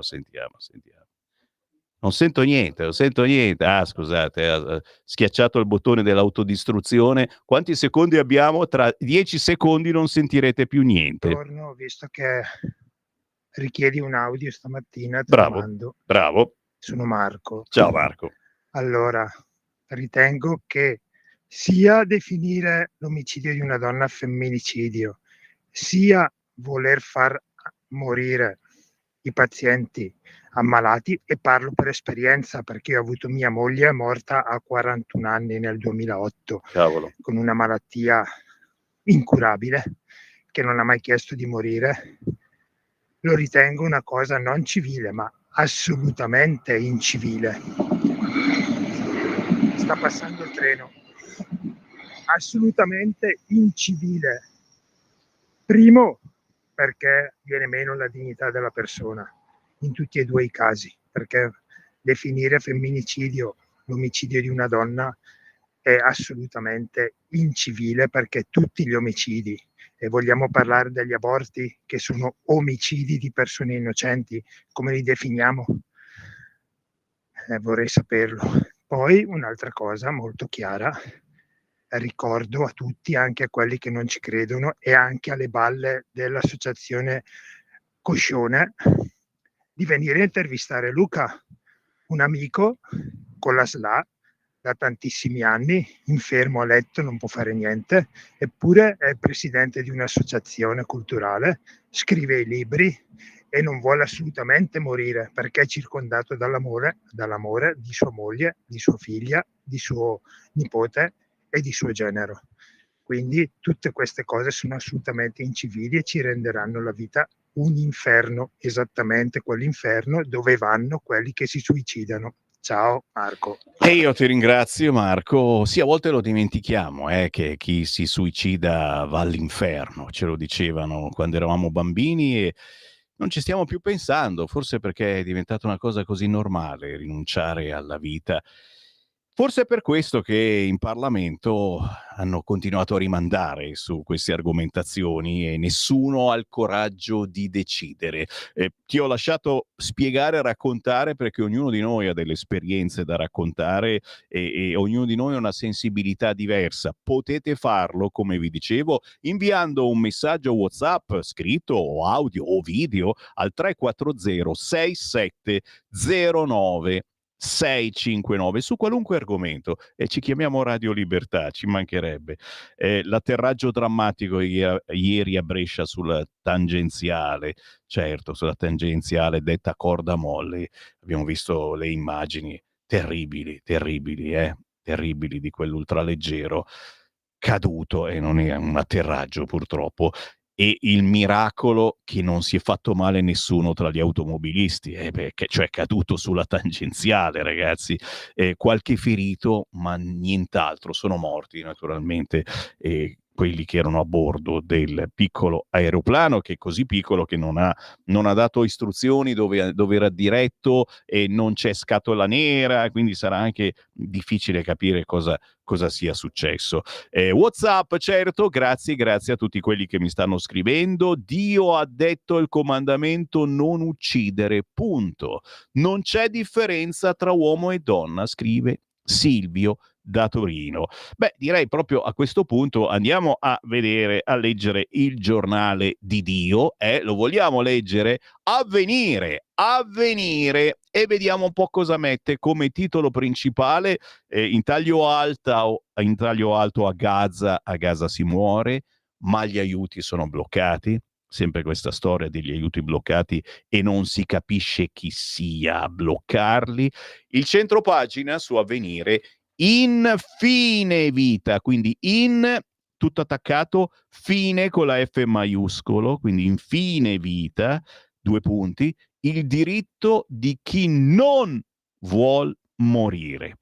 Non sento niente. Scusate, ha schiacciato il bottone dell'autodistruzione. Quanti secondi abbiamo? Tra 10 secondi non sentirete più niente. Buongiorno, visto che richiedi un audio stamattina, te lo mando. Bravo. Sono Marco. Ciao Marco. Allora, ritengo che sia definire l'omicidio di una donna femminicidio, sia voler far morire i pazienti ammalati, e parlo per esperienza perché io ho avuto mia moglie morta a 41 anni nel 2008. Cavolo. Con una malattia incurabile che non ha mai chiesto di morire. Lo ritengo una cosa non civile, ma assolutamente incivile. Sta passando il treno. Assolutamente incivile. Primo, perché viene meno la dignità della persona in tutti e due i casi, perché definire femminicidio l'omicidio di una donna è assolutamente incivile, perché tutti gli omicidi, e vogliamo parlare degli aborti che sono omicidi di persone innocenti, come li definiamo? Vorrei saperlo. Poi un'altra cosa molto chiara, ricordo a tutti, anche a quelli che non ci credono e anche alle balle dell'associazione Coscione, di venire a intervistare Luca, un amico con la SLA da tantissimi anni, infermo a letto, non può fare niente, eppure è presidente di un'associazione culturale, scrive i libri e non vuole assolutamente morire perché è circondato dall'amore di sua moglie, di sua figlia, di suo nipote e di suo genero. Quindi tutte queste cose sono assolutamente incivili e ci renderanno la vita un inferno, esattamente quell'inferno dove vanno quelli che si suicidano. Ciao Marco. E io ti ringrazio Marco. Sì, a volte lo dimentichiamo che chi si suicida va all'inferno, ce lo dicevano quando eravamo bambini e non ci stiamo più pensando, forse perché è diventata una cosa così normale rinunciare alla vita. Forse è per questo che in Parlamento hanno continuato a rimandare su queste argomentazioni e nessuno ha il coraggio di decidere. Ti ho lasciato spiegare e raccontare perché ognuno di noi ha delle esperienze da raccontare e ognuno di noi ha una sensibilità diversa. Potete farlo, come vi dicevo, inviando un messaggio WhatsApp scritto o audio o video al 340 6709 659 su qualunque argomento e ci chiamiamo Radio Libertà, ci mancherebbe. L'atterraggio drammatico ieri a Brescia sulla tangenziale, certo, sulla tangenziale detta corda molle, abbiamo visto le immagini terribili, terribili di quell'ultraleggero caduto e non è un atterraggio purtroppo. E il miracolo che non si è fatto male nessuno tra gli automobilisti, cioè è caduto sulla tangenziale, ragazzi. Qualche ferito, ma nient'altro. Sono morti naturalmente quelli che erano a bordo del piccolo aeroplano, che è così piccolo che non ha dato istruzioni dove era diretto e non c'è scatola nera, quindi sarà anche difficile capire cosa sia successo. WhatsApp, certo, grazie a tutti quelli che mi stanno scrivendo. Dio ha detto il comandamento non uccidere, punto. Non c'è differenza tra uomo e donna, scrive Silvio da Torino. Beh, direi proprio a questo punto andiamo a leggere il giornale di Dio, lo vogliamo leggere? Avvenire, e vediamo un po' cosa mette come titolo principale in taglio alto a Gaza si muore, ma gli aiuti sono bloccati. Sempre questa storia degli aiuti bloccati e non si capisce chi sia a bloccarli. Il centropagina su Avvenire, in fine vita, quindi in tutto attaccato, fine con la F maiuscolo, quindi in fine vita, 2 punti, il diritto di chi non vuol morire.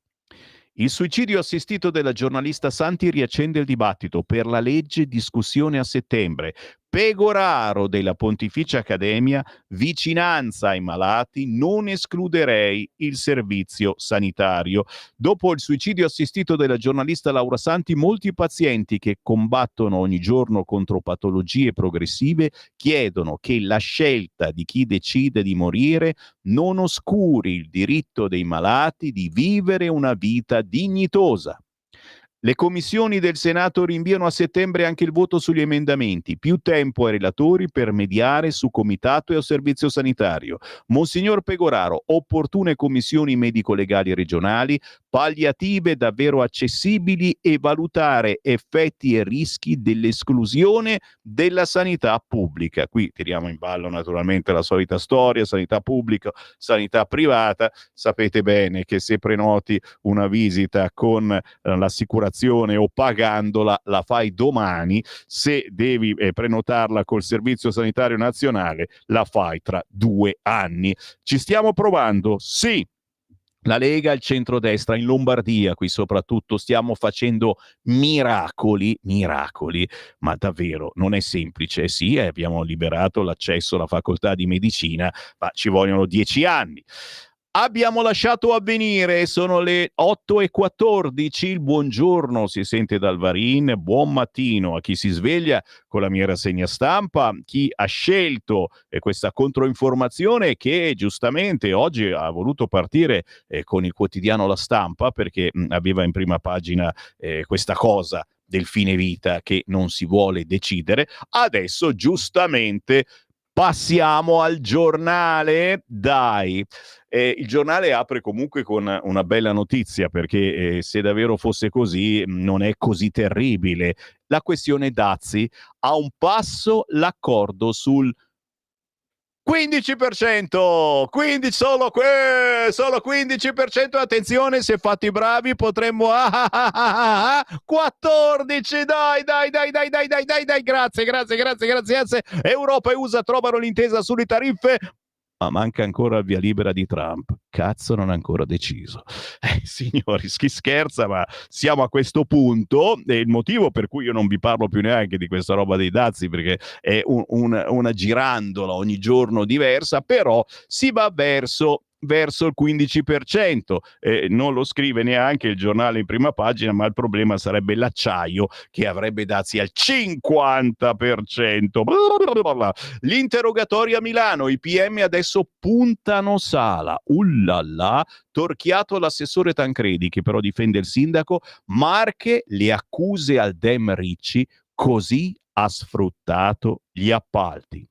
Il suicidio assistito della giornalista Santi riaccende il dibattito per la legge, discussione a settembre. Pegoraro della Pontificia Accademia, vicinanza ai malati, non escluderei il servizio sanitario. Dopo il suicidio assistito della giornalista Laura Santi, molti pazienti che combattono ogni giorno contro patologie progressive chiedono che la scelta di chi decide di morire non oscuri il diritto dei malati di vivere una vita dignitosa. Le commissioni del Senato rinviano a settembre anche il voto sugli emendamenti. Più tempo ai relatori per mediare su comitato e servizio sanitario. Monsignor Pegoraro, opportune commissioni medico-legali regionali, palliative davvero accessibili e valutare effetti e rischi dell'esclusione della sanità pubblica. Qui tiriamo in ballo naturalmente la solita storia, sanità pubblica, sanità privata. Sapete bene che se prenoti una visita con l'assicurazione o pagandola la fai domani, se devi prenotarla col Servizio Sanitario Nazionale la fai tra 2 anni. Ci stiamo provando? Sì. La Lega, il centrodestra, in Lombardia qui soprattutto stiamo facendo miracoli, ma davvero non è semplice. Sì, abbiamo liberato l'accesso alla facoltà di medicina, ma ci vogliono 10 anni. Abbiamo lasciato Avvenire, sono le 8:14, il buongiorno si sente dal Varin, buon mattino a chi si sveglia con la mia rassegna stampa, chi ha scelto questa controinformazione che giustamente oggi ha voluto partire con il quotidiano La Stampa perché aveva in prima pagina questa cosa del fine vita che non si vuole decidere, adesso giustamente passiamo al giornale, dai. Il giornale apre comunque con una bella notizia perché se davvero fosse così non è così terribile. La questione dazi, a un passo l'accordo sul 15%, quindi solo 15%, attenzione, se fatti bravi potremmo 14, dai, grazie. Europa e USA trovano l'intesa sulle tariffe, ma manca ancora il via libera di Trump. cazzo non ha ancora deciso. Signori, chi scherza, ma siamo a questo punto, e il motivo per cui io non vi parlo più neanche di questa roba dei dazi, perché è una girandola ogni giorno diversa, però si va verso il 15%. Non lo scrive neanche il giornale in prima pagina, ma il problema sarebbe l'acciaio, che avrebbe dazi al 50%. Gli interrogatori a Milano, i PM adesso puntano Sala. Ullala, torchiato l'assessore Tancredi, che però difende il sindaco. Marche, le accuse al Dem Ricci, così ha sfruttato gli appalti.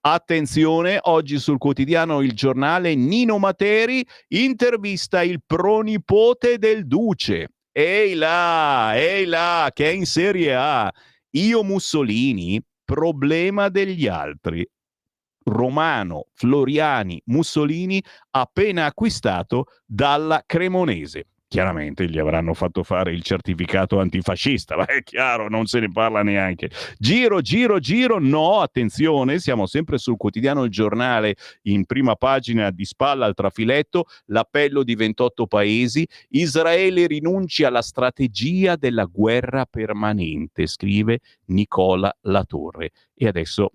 Attenzione, oggi sul quotidiano Il Giornale, Nino Materi intervista il pronipote del Duce. Ehi là, che è in Serie A. Io Mussolini, problema degli altri. Romano, Floriani, Mussolini, appena acquistato dalla Cremonese. Chiaramente gli avranno fatto fare il certificato antifascista, ma è chiaro, non se ne parla neanche. Giro, no, attenzione, siamo sempre sul quotidiano Il Giornale, in prima pagina, di spalla al trafiletto, l'appello di 28 paesi, Israele rinuncia alla strategia della guerra permanente, scrive Nicola Latorre. E adesso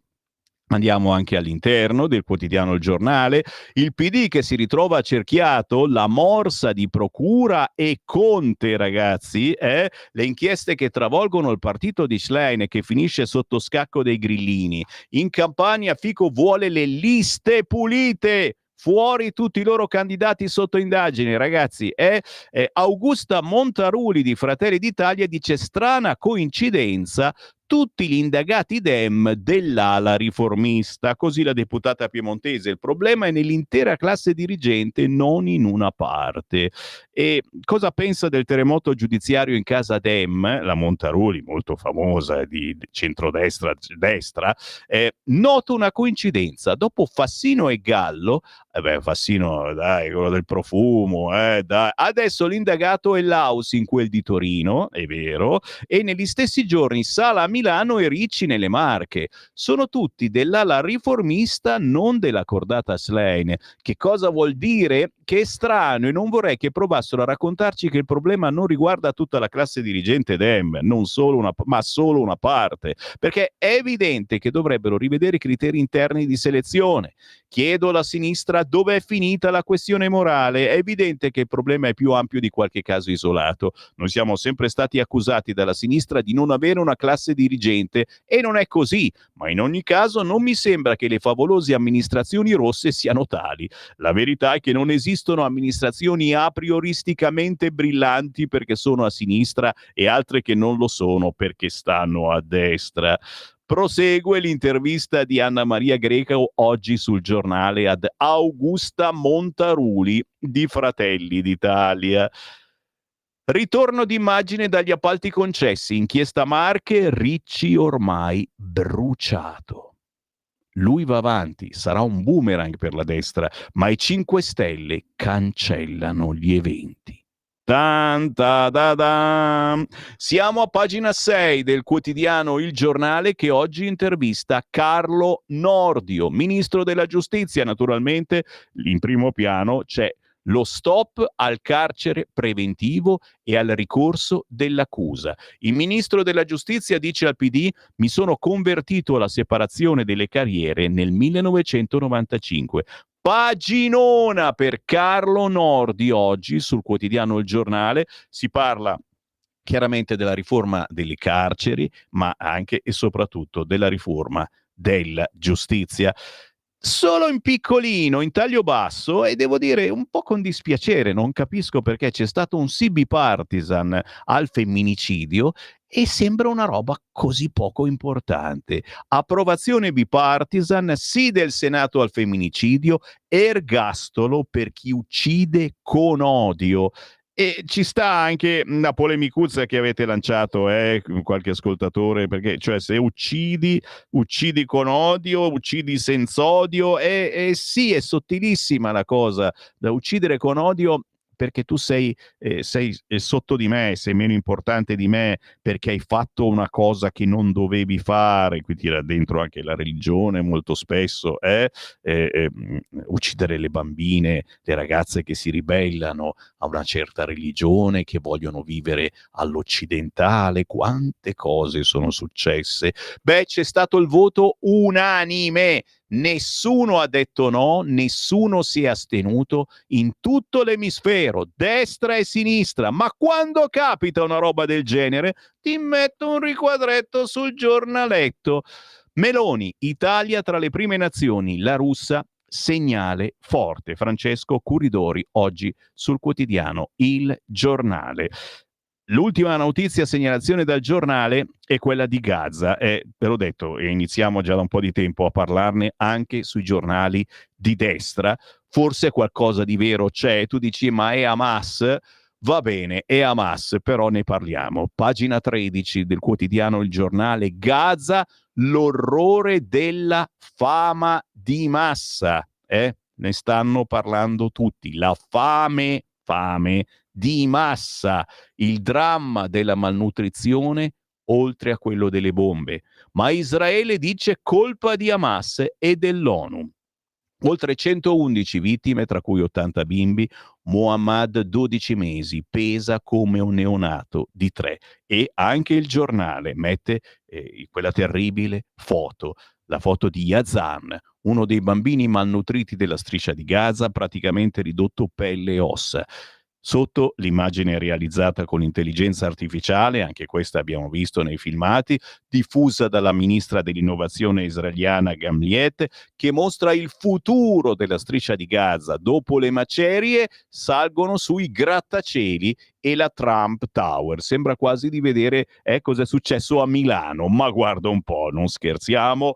andiamo anche all'interno del quotidiano Il Giornale. Il PD che si ritrova accerchiato, la morsa di Procura e Conte, ragazzi, le inchieste che travolgono il partito di Schlein e che finisce sotto scacco dei grillini. In Campania Fico vuole le liste pulite. Fuori tutti i loro candidati sotto indagine, ragazzi. Augusta Montaruli di Fratelli d'Italia dice: strana coincidenza, tutti gli indagati Dem dell'ala riformista. Così la deputata piemontese. Il problema è nell'intera classe dirigente, non in una parte. E cosa pensa del terremoto giudiziario in casa Dem? La Montaruli, molto famosa, di centrodestra, noto una coincidenza. Dopo Fassino e Gallo, Fassino, dai, quello del profumo, dai. Adesso l'indagato è Laus in quel di Torino, è vero, e negli stessi giorni Sala a Milano e Ricci nelle Marche. Sono tutti dell'ala riformista, non della cordata Schlein. Che cosa vuol dire? Che è strano, e non vorrei che provassero a raccontarci che il problema non riguarda tutta la classe dirigente Dem, non solo ma solo una parte, perché è evidente che dovrebbero rivedere i criteri interni di selezione. Chiedo alla sinistra dove è finita la questione morale. È evidente che il problema è più ampio di qualche caso isolato. Noi siamo sempre stati accusati dalla sinistra di non avere una classe dirigente e non è così, ma in ogni caso non mi sembra che le favolose amministrazioni rosse siano tali. La verità è che non esistono amministrazioni a prioristicamente brillanti perché sono a sinistra e altre che non lo sono perché stanno a destra. Prosegue l'intervista di Anna Maria Greco oggi sul Giornale ad Augusta Montaruli di Fratelli d'Italia. Ritorno d'immagine dagli appalti concessi, inchiesta Marche, Ricci ormai bruciato. Lui va avanti, sarà un boomerang per la destra, ma i 5 Stelle cancellano gli eventi. Siamo a pagina 6 del quotidiano Il Giornale, che oggi intervista Carlo Nordio, ministro della giustizia. Naturalmente in primo piano c'è lo stop al carcere preventivo e al ricorso dell'accusa. Il ministro della giustizia dice al PD: mi sono convertito alla separazione delle carriere nel 1995. Paginona per Carlo Nordi oggi sul quotidiano Il Giornale. Si parla chiaramente della riforma delle carceri, ma anche e soprattutto della riforma della giustizia. Solo in piccolino, in taglio basso, e devo dire un po' con dispiacere, non capisco perché c'è stato un sì bipartisan al femminicidio e sembra una roba così poco importante. Approvazione bipartisan, sì del Senato al femminicidio, ergastolo per chi uccide con odio. E ci sta anche una polemicuzza che avete lanciato, qualche ascoltatore, perché cioè se uccidi con odio, uccidi senza odio, sì, è sottilissima la cosa. Da uccidere con odio perché tu sei sotto di me, sei meno importante di me, perché hai fatto una cosa che non dovevi fare, qui tira dentro anche la religione molto spesso, uccidere le bambine, le ragazze che si ribellano a una certa religione, che vogliono vivere all'occidentale, quante cose sono successe. Beh, c'è stato il voto unanime, nessuno ha detto no, nessuno si è astenuto in tutto l'emisfero, destra e sinistra, ma quando capita una roba del genere ti metto un riquadretto sul giornaletto. Meloni, Italia tra le prime nazioni, la russa, segnale forte. Francesco Curidori, oggi sul quotidiano Il Giornale. L'ultima notizia, segnalazione dal giornale, è quella di Gaza. Ve l'ho detto, e iniziamo già da un po' di tempo a parlarne anche sui giornali di destra. Forse qualcosa di vero c'è. Tu dici, ma è Hamas? Va bene, è Hamas, però ne parliamo. Pagina 13 del quotidiano Il Giornale. Gaza, l'orrore della fama di massa. Ne stanno parlando tutti. La fame di massa, il dramma della malnutrizione oltre a quello delle bombe. Ma Israele dice colpa di Hamas e dell'ONU. Oltre 111 vittime, tra cui 80 bimbi. Muhammad 12 mesi, pesa come un neonato di 3. E anche Il Giornale mette quella terribile foto, la foto di Yazan, uno dei bambini malnutriti della striscia di Gaza, praticamente ridotto pelle e ossa. Sotto l'immagine realizzata con intelligenza artificiale, anche questa abbiamo visto nei filmati, diffusa dalla ministra dell'innovazione israeliana Gamliet, che mostra il futuro della striscia di Gaza. Dopo le macerie salgono sui grattacieli e la Trump Tower. Sembra quasi di vedere cosa è successo a Milano, ma guarda un po', non scherziamo,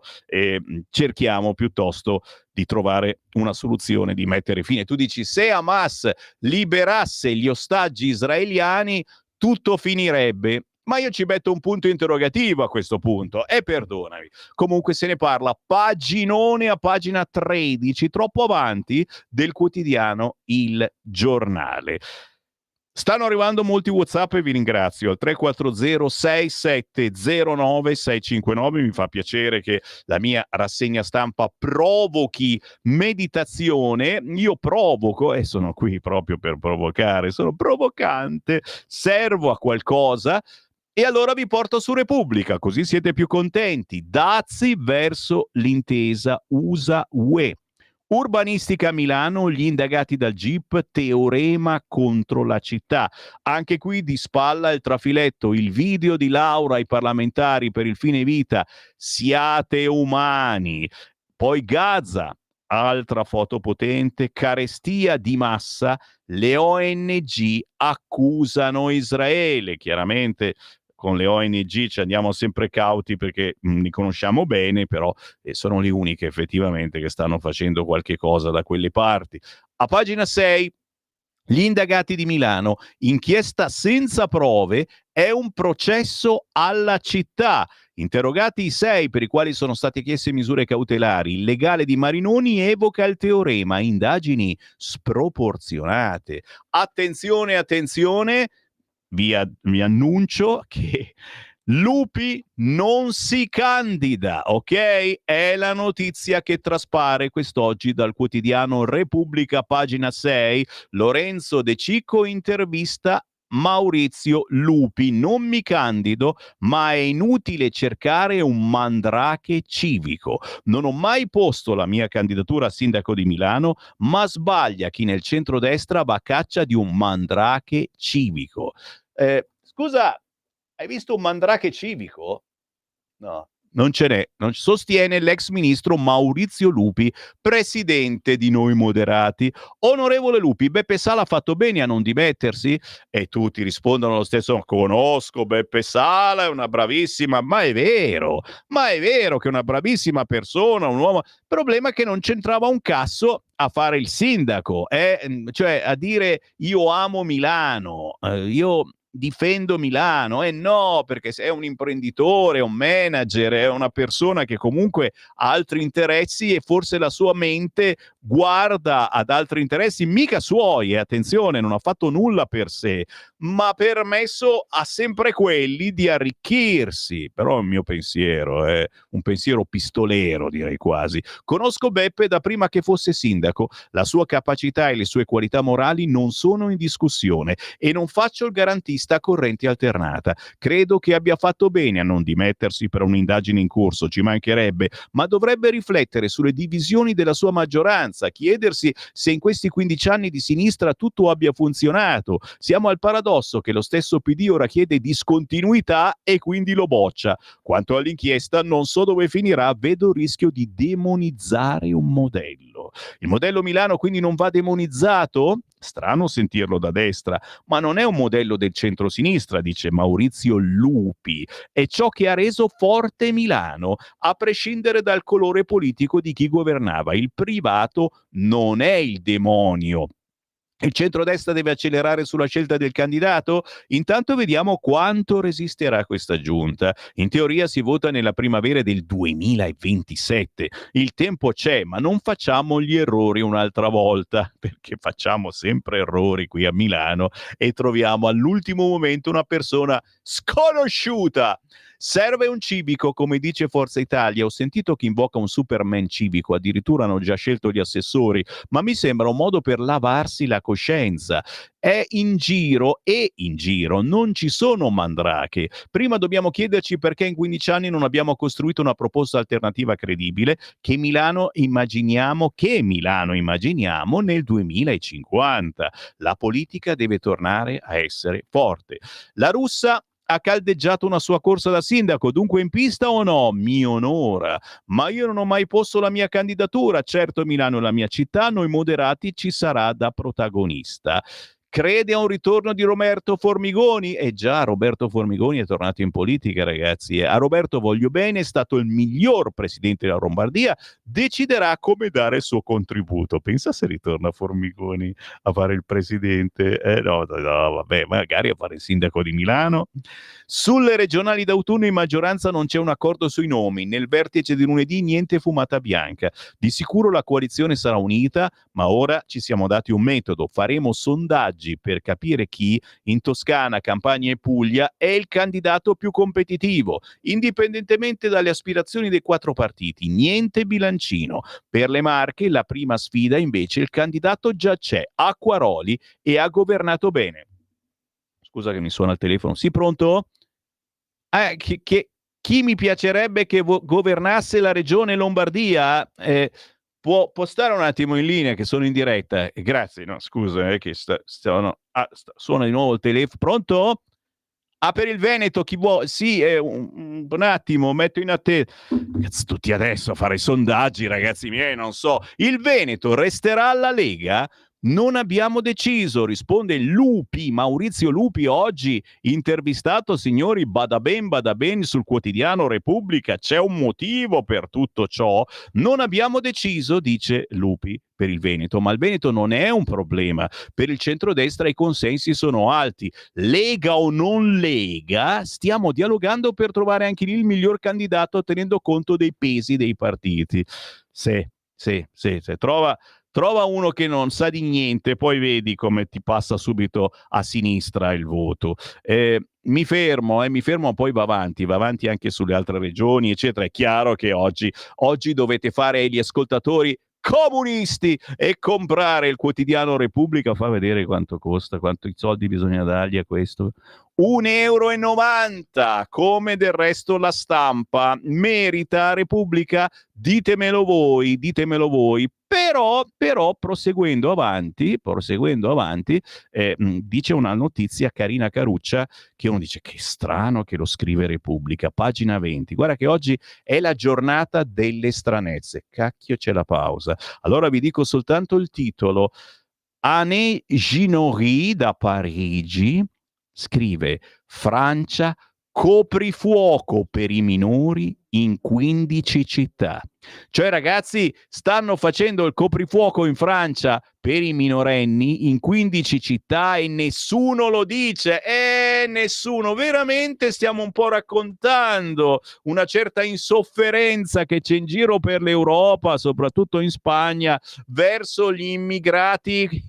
cerchiamo piuttosto di trovare una soluzione, di mettere fine. Tu dici, se Hamas liberasse gli ostaggi israeliani, tutto finirebbe. Ma io ci metto un punto interrogativo a questo punto, e perdonami. Comunque se ne parla paginone a pagina 13, troppo avanti, del quotidiano Il Giornale. Stanno arrivando molti WhatsApp e vi ringrazio al 340-6709-659. Mi fa piacere che la mia rassegna stampa provochi meditazione. Io provoco e sono qui proprio per provocare, sono provocante, servo a qualcosa. E allora vi porto su Repubblica, così siete più contenti. Dazi verso l'intesa USA-UE. Urbanistica a Milano, gli indagati dal GIP, teorema contro la città. Anche qui di spalla il trafiletto, il video di Laura ai parlamentari per il fine vita. Siate umani. Poi Gaza, altra foto potente, carestia di massa, le ONG accusano Israele. Chiaramente con le ONG ci andiamo sempre cauti perché li conosciamo bene, però sono le uniche effettivamente che stanno facendo qualche cosa da quelle parti. A pagina 6, gli indagati di Milano, inchiesta senza prove, è un processo alla città. Interrogati i 6 per i quali sono state chieste misure cautelari, il legale di Marinoni evoca il teorema, indagini sproporzionate. Attenzione, attenzione, vi annuncio che Lupi non si candida, ok? È la notizia che traspare quest'oggi dal quotidiano Repubblica, pagina 6. Lorenzo De Cicco intervista Maurizio Lupi. Non mi candido, ma è inutile cercare un mandrake civico. Non ho mai posto la mia candidatura a sindaco di Milano, ma sbaglia chi nel centrodestra va a caccia di un mandrake civico. Scusa, hai visto un mandrake civico? No, non ce n'è. Non sostiene l'ex ministro Maurizio Lupi, presidente di Noi Moderati. Onorevole Lupi, Beppe Sala ha fatto bene a non dimettersi? E tutti rispondono lo stesso: conosco Beppe Sala, è una bravissima, ma è vero che è una bravissima persona, un uomo. Il problema è che non c'entrava un cazzo a fare il sindaco, cioè a dire io amo Milano, io difendo Milano. No, perché se è un imprenditore, un manager, è una persona che comunque ha altri interessi e forse la sua mente guarda ad altri interessi, mica suoi, attenzione, non ha fatto nulla per sé, ma ha permesso a sempre quelli di arricchirsi. Però è un mio pensiero, è un pensiero pistolero, direi quasi. Conosco Beppe da prima che fosse sindaco, la sua capacità e le sue qualità morali non sono in discussione e non faccio il garantista a corrente alternata. Credo che abbia fatto bene a non dimettersi per un'indagine in corso, ci mancherebbe, ma dovrebbe riflettere sulle divisioni della sua maggioranza, chiedersi se in questi 15 anni di sinistra tutto abbia funzionato. Siamo al paradosso che lo stesso PD ora chiede discontinuità e quindi lo boccia. Quanto all'inchiesta, non so dove finirà, vedo il rischio di demonizzare un modello. Il modello Milano quindi non va demonizzato? Strano sentirlo da destra, ma non è un modello del centro-sinistra, dice Maurizio Lupi. È ciò che ha reso forte Milano, a prescindere dal colore politico di chi governava. Il privato non è il demonio. Il centrodestra deve accelerare sulla scelta del candidato? Intanto vediamo quanto resisterà questa giunta. In teoria si vota nella primavera del 2027. Il tempo c'è, ma non facciamo gli errori un'altra volta, perché facciamo sempre errori qui a Milano e troviamo all'ultimo momento una persona sconosciuta. Serve un civico, come dice Forza Italia. Ho sentito chi invoca un Superman civico, addirittura hanno già scelto gli assessori, ma mi sembra un modo per lavarsi la coscienza. È in giro e in giro non ci sono mandrache. Prima dobbiamo chiederci perché in 15 anni non abbiamo costruito una proposta alternativa credibile che Milano immaginiamo nel 2050. La politica deve tornare a essere forte. La Russa ha caldeggiato una sua corsa da sindaco, dunque in pista o no? Mi onora, ma io non ho mai posto la mia candidatura. Certo, Milano è la mia città, noi moderati ci sarà da protagonista. Crede a un ritorno di Roberto Formigoni? Già, Roberto Formigoni è tornato in politica, ragazzi. A Roberto voglio bene, è stato il miglior presidente della Lombardia, deciderà come dare il suo contributo. Pensa se ritorna Formigoni a fare il presidente. No, vabbè, magari a fare il sindaco di Milano. Sulle regionali d'autunno in maggioranza non c'è un accordo sui nomi. Nel vertice di lunedì niente fumata bianca. Di sicuro la coalizione sarà unita, ma ora ci siamo dati un metodo. Faremo sondaggi per capire chi in Toscana, Campania e Puglia è il candidato più competitivo, indipendentemente dalle aspirazioni dei 4 partiti. Niente bilancino. Per le Marche, la prima sfida invece, il candidato già c'è, Acquaroli, e ha governato bene. Scusa che mi suona il telefono. Sì, pronto? Chi mi piacerebbe che governasse la regione Lombardia? Può stare un attimo in linea che sono in diretta? Grazie, no, scusa, che suona di nuovo il telefono. Pronto? Per il Veneto chi vuole? Sì, un attimo, metto in attesa. Cazzo, tutti adesso a fare i sondaggi, ragazzi miei, non so. Il Veneto resterà alla Lega? Non abbiamo deciso, risponde Lupi, Maurizio Lupi, oggi intervistato, signori, bada ben sul quotidiano Repubblica. C'è un motivo per tutto ciò. Non abbiamo deciso, dice Lupi, per il Veneto, ma il Veneto non è un problema. Per il centrodestra i consensi sono alti. Lega o non Lega, stiamo dialogando per trovare anche lì il miglior candidato tenendo conto dei pesi dei partiti. Sì, trova uno che non sa di niente, poi vedi come ti passa subito a sinistra il voto. Mi fermo, poi va avanti anche sulle altre regioni, eccetera. È chiaro che oggi dovete fare gli ascoltatori comunisti e comprare il quotidiano Repubblica. Fa vedere quanto costa, quanti soldi bisogna dargli a questo. 1,90 €, come del resto La Stampa. Merita Repubblica? Ditemelo voi. Però proseguendo avanti, dice una notizia carina caruccia che uno dice che strano che lo scrive Repubblica, pagina 20. Guarda che oggi è la giornata delle stranezze. Cacchio, c'è la pausa. Allora vi dico soltanto il titolo. Anne Ginori da Parigi scrive: Francia, coprifuoco per i minori in 15 città. Cioè, ragazzi, stanno facendo il coprifuoco in Francia per i minorenni in 15 città e nessuno lo dice. Nessuno. Veramente stiamo un po' raccontando una certa insofferenza che c'è in giro per l'Europa, soprattutto in Spagna, verso gli immigrati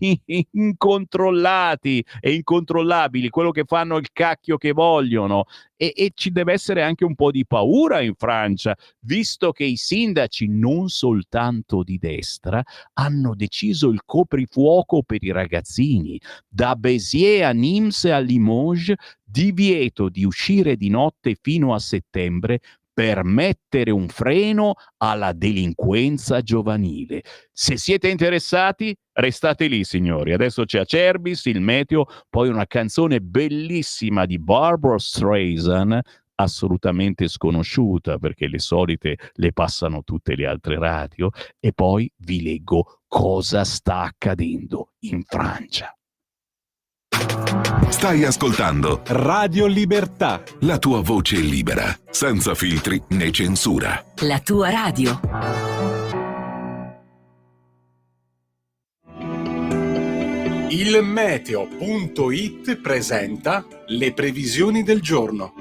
incontrollati e incontrollabili, quello che fanno il cacchio che vogliono. E ci deve essere anche un po' di paura in Francia, visto che i sindaci, non soltanto di destra, hanno deciso il coprifuoco per i ragazzini. Da Béziers a Nîmes e a Limoges, divieto di uscire di notte fino a settembre per mettere un freno alla delinquenza giovanile. Se siete interessati, restate lì, signori. Adesso c'è Acerbis, il meteo, poi una canzone bellissima di Barbra Streisand, assolutamente sconosciuta perché le solite le passano tutte le altre radio, e poi vi leggo cosa sta accadendo in Francia. Stai ascoltando Radio Libertà. la tua voce libera, senza filtri né censura. La tua radio. Il meteo.it presenta le previsioni del giorno.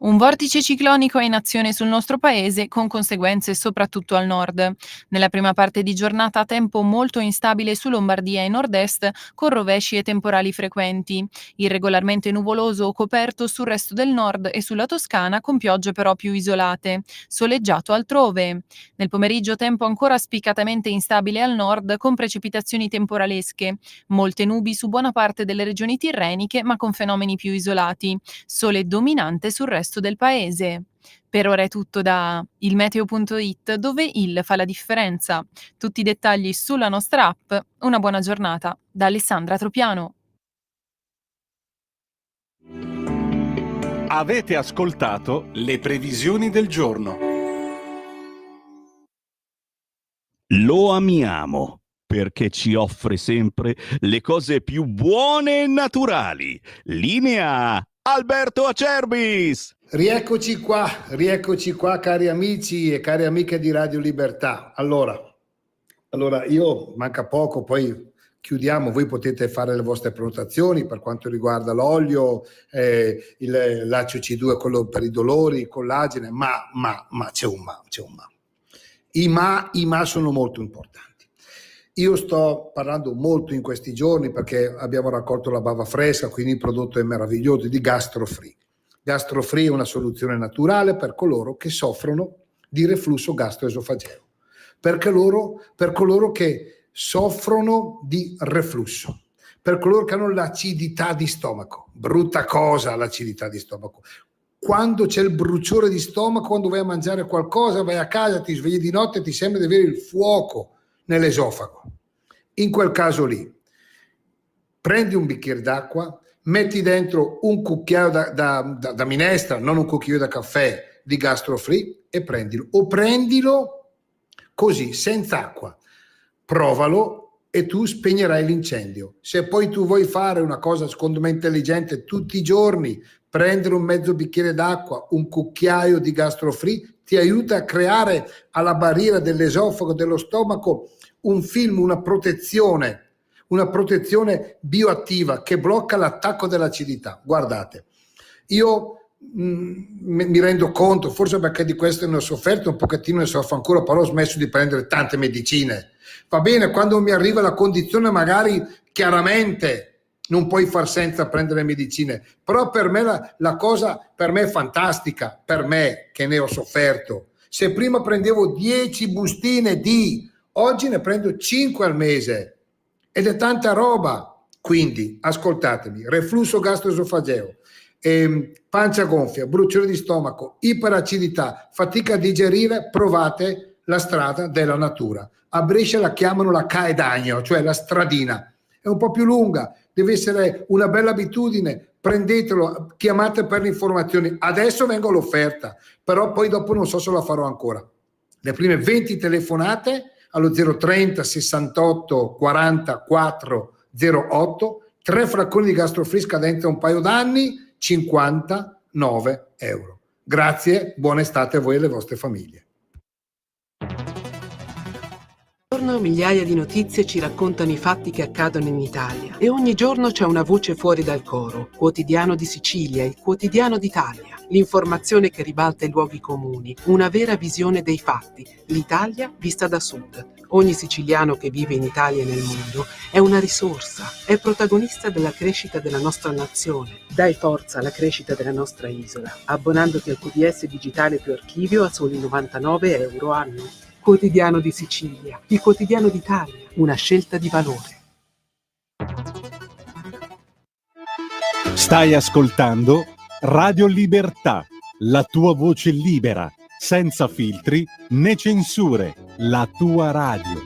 Un vortice ciclonico è in azione sul nostro paese, con conseguenze soprattutto al nord. Nella prima parte di giornata tempo molto instabile su Lombardia e nord-est, con rovesci e temporali frequenti. Irregolarmente nuvoloso o coperto sul resto del nord e sulla Toscana, con piogge però più isolate. Soleggiato altrove. Nel pomeriggio tempo ancora spiccatamente instabile al nord, con precipitazioni temporalesche. Molte nubi su buona parte delle regioni tirreniche, ma con fenomeni più isolati. Sole dominante sul resto del paese. Per ora è tutto da ilmeteo.it, dove il fa la differenza. Tutti i dettagli sulla nostra app. Una buona giornata da Alessandra Tropiano. Avete ascoltato le previsioni del giorno. Lo amiamo perché ci offre sempre le cose più buone e naturali. Linea Alberto Acerbis. Rieccoci qua cari amici e cari amiche di Radio Libertà. Allora io manca poco, poi chiudiamo, voi potete fare le vostre prenotazioni per quanto riguarda l'olio, l'HC2, quello per i dolori, il collagene, ma c'è un ma. I ma sono molto importanti. Io sto parlando molto in questi giorni perché abbiamo raccolto la bava fresca, quindi il prodotto è meraviglioso, di GastroFree. GastroFree è una soluzione naturale per coloro che soffrono di reflusso gastroesofageo, per coloro che soffrono di reflusso, per coloro che hanno l'acidità di stomaco. Brutta cosa l'acidità di stomaco. Quando c'è il bruciore di stomaco, quando vai a mangiare qualcosa, vai a casa, ti svegli di notte e ti sembra di avere il fuoco nell'esofago. In quel caso lì prendi un bicchiere d'acqua, metti dentro un cucchiaio da minestra, non un cucchiaio da caffè di GastroFree, e prendilo, o prendilo così senza acqua, provalo e tu spegnerai l'incendio. Se poi tu vuoi fare una cosa secondo me intelligente tutti i giorni, prendere un mezzo bicchiere d'acqua, un cucchiaio di GastroFree, ti aiuta a creare alla barriera dell'esofago, dello stomaco, un film, una protezione bioattiva che blocca l'attacco dell'acidità. Guardate, io mi rendo conto, forse perché di questo ne ho sofferto un pochettino, ne soffro ancora, però ho smesso di prendere tante medicine. Va bene, quando mi arriva la condizione magari chiaramente non puoi far senza prendere medicine, però per me la cosa per me è fantastica, per me che ne ho sofferto. Se prima prendevo 10 bustine oggi ne prendo 5 al mese ed è tanta roba. Quindi ascoltatemi: reflusso gastroesofageo, pancia gonfia, bruciore di stomaco, iperacidità, fatica a digerire, provate la strada della natura. A Brescia la chiamano la Caedagno, cioè la stradina. È un po' più lunga, deve essere una bella abitudine, prendetelo, chiamate per le informazioni. Adesso vengo all'offerta, però poi dopo non so se la farò ancora. Le prime 20 telefonate allo 030 68 44 08, 3 flacconi di GastroFree scadenza un paio d'anni, €59. Grazie, buona estate a voi e alle vostre famiglie. Giorno migliaia di notizie ci raccontano i fatti che accadono in Italia e ogni giorno c'è una voce fuori dal coro. Quotidiano di Sicilia, il quotidiano d'Italia. L'informazione che ribalta i luoghi comuni, una vera visione dei fatti. L'Italia vista da sud. Ogni siciliano che vive in Italia e nel mondo è una risorsa, è protagonista della crescita della nostra nazione. Dai forza alla crescita della nostra isola, abbonandoti al QDS digitale più archivio a soli €99 anno. Quotidiano di Sicilia, il quotidiano d'Italia, una scelta di valore. Stai ascoltando Radio Libertà, la tua voce libera, senza filtri né censure, la tua radio.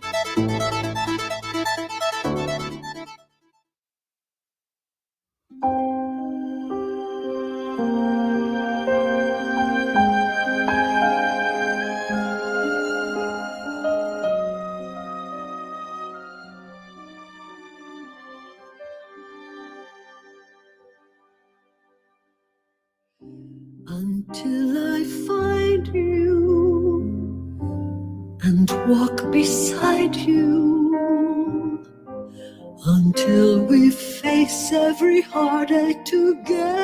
Until I find you and walk beside you, until we face every heartache together,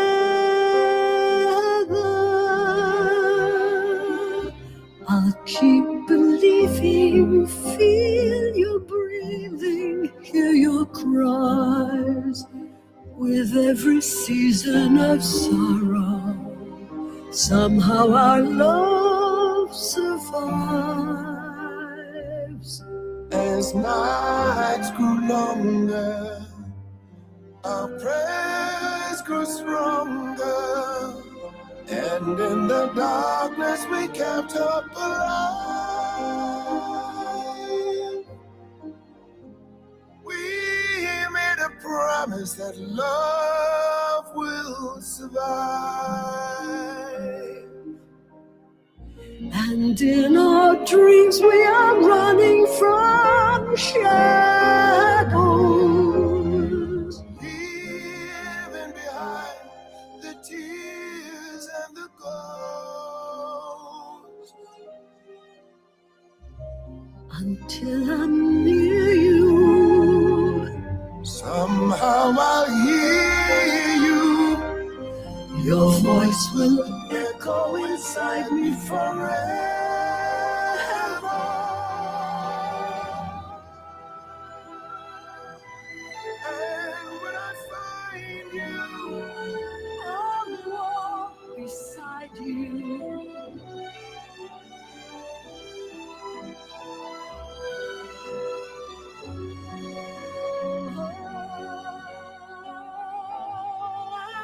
I'll keep believing, feel your breathing, hear your cries. With every season of sorrow, somehow our love survives. As nights grew longer, our prayers grew stronger, and in the darkness we kept hope alive. We made a promise that love will survive. And in our dreams we are running from shadows, Leaving behind the tears and the ghosts. until I'm near you. Somehow I'll hear you. Your voice will echo inside me forever. And when I find you, I'll walk beside you.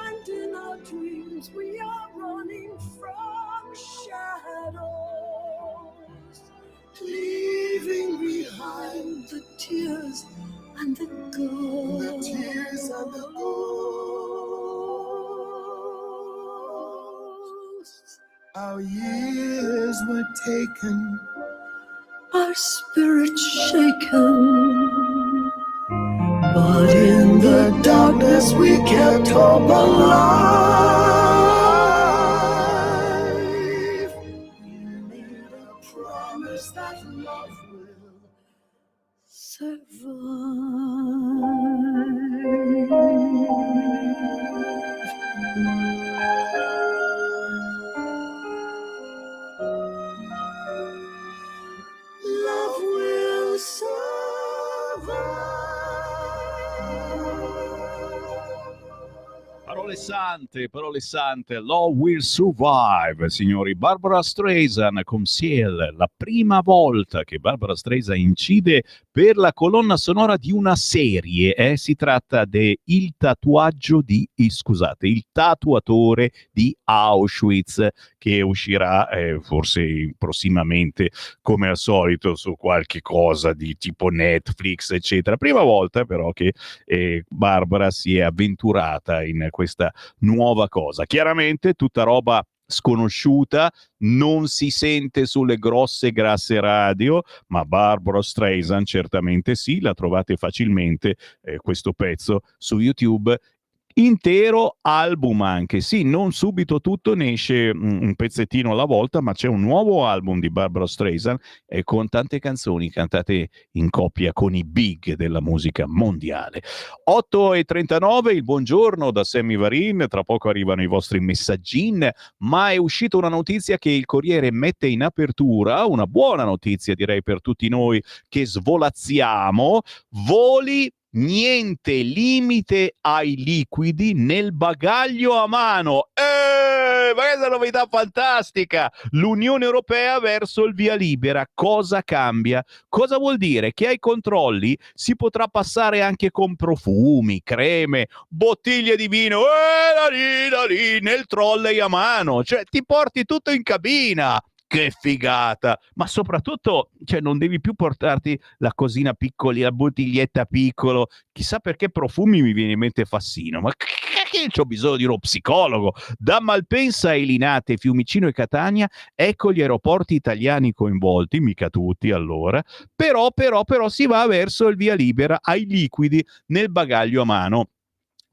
And in our dreams we are running from shadows, leaving behind the tears and the ghosts. the tears and the ghosts. Our years were taken, Our spirits shaken, but in the darkness we kept hope alive. We made a promise that love will Love will survive. Parole sante, Love Will Survive, signori. Barbra Streisand con Ciel, la prima volta che Barbra Streisand incide per la colonna sonora di una serie, si tratta de Il tatuatore di Auschwitz, che uscirà forse prossimamente, come al solito, su qualche cosa di tipo Netflix, eccetera. Prima volta però che Barbara si è avventurata in questa nuova cosa. Chiaramente tutta roba sconosciuta, non si sente sulle grosse grasse radio, ma Barbra Streisand certamente sì, la trovate facilmente questo pezzo su YouTube. intero album anche. Sì, non subito tutto, ne esce un pezzettino alla volta, ma c'è un nuovo album di Barbra Streisand e con tante canzoni cantate in coppia con i big della musica mondiale. 8:39, il buongiorno da Sammy Varin, tra poco arrivano i vostri messaggin, ma è uscita una notizia che il Corriere mette in apertura, una buona notizia direi per tutti noi che svolazziamo, voli, niente limite ai liquidi nel bagaglio a mano. Ma questa è una novità fantastica! L'Unione Europea verso il via libera. Cosa cambia? Cosa vuol dire? Che ai controlli si potrà passare anche con profumi, creme, bottiglie di vino nel trolley a mano. Cioè ti porti tutto in cabina. Che figata! Ma soprattutto, cioè, non devi più portarti la cosina piccola, la bottiglietta piccolo. Chissà perché profumi mi viene in mente Fassino. Ma che c'ho bisogno di uno psicologo? Da Malpensa a Linate, Fiumicino e Catania, ecco gli aeroporti italiani coinvolti, mica tutti allora. Però si va verso il via libera ai liquidi nel bagaglio a mano.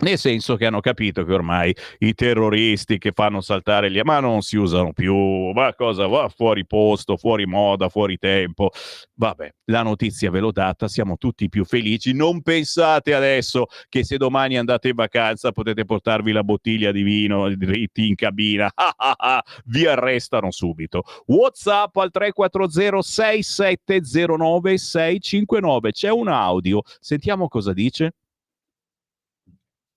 Nel senso che hanno capito che ormai i terroristi che fanno saltare gli a mano non si usano più, ma cosa va fuori posto, fuori moda, fuori tempo. Vabbè, la notizia ve l'ho data, siamo tutti più felici. Non pensate adesso che se domani andate in vacanza potete portarvi la bottiglia di vino dritti in cabina. Vi arrestano subito. WhatsApp al 340 6709 659. C'è un audio, sentiamo cosa dice.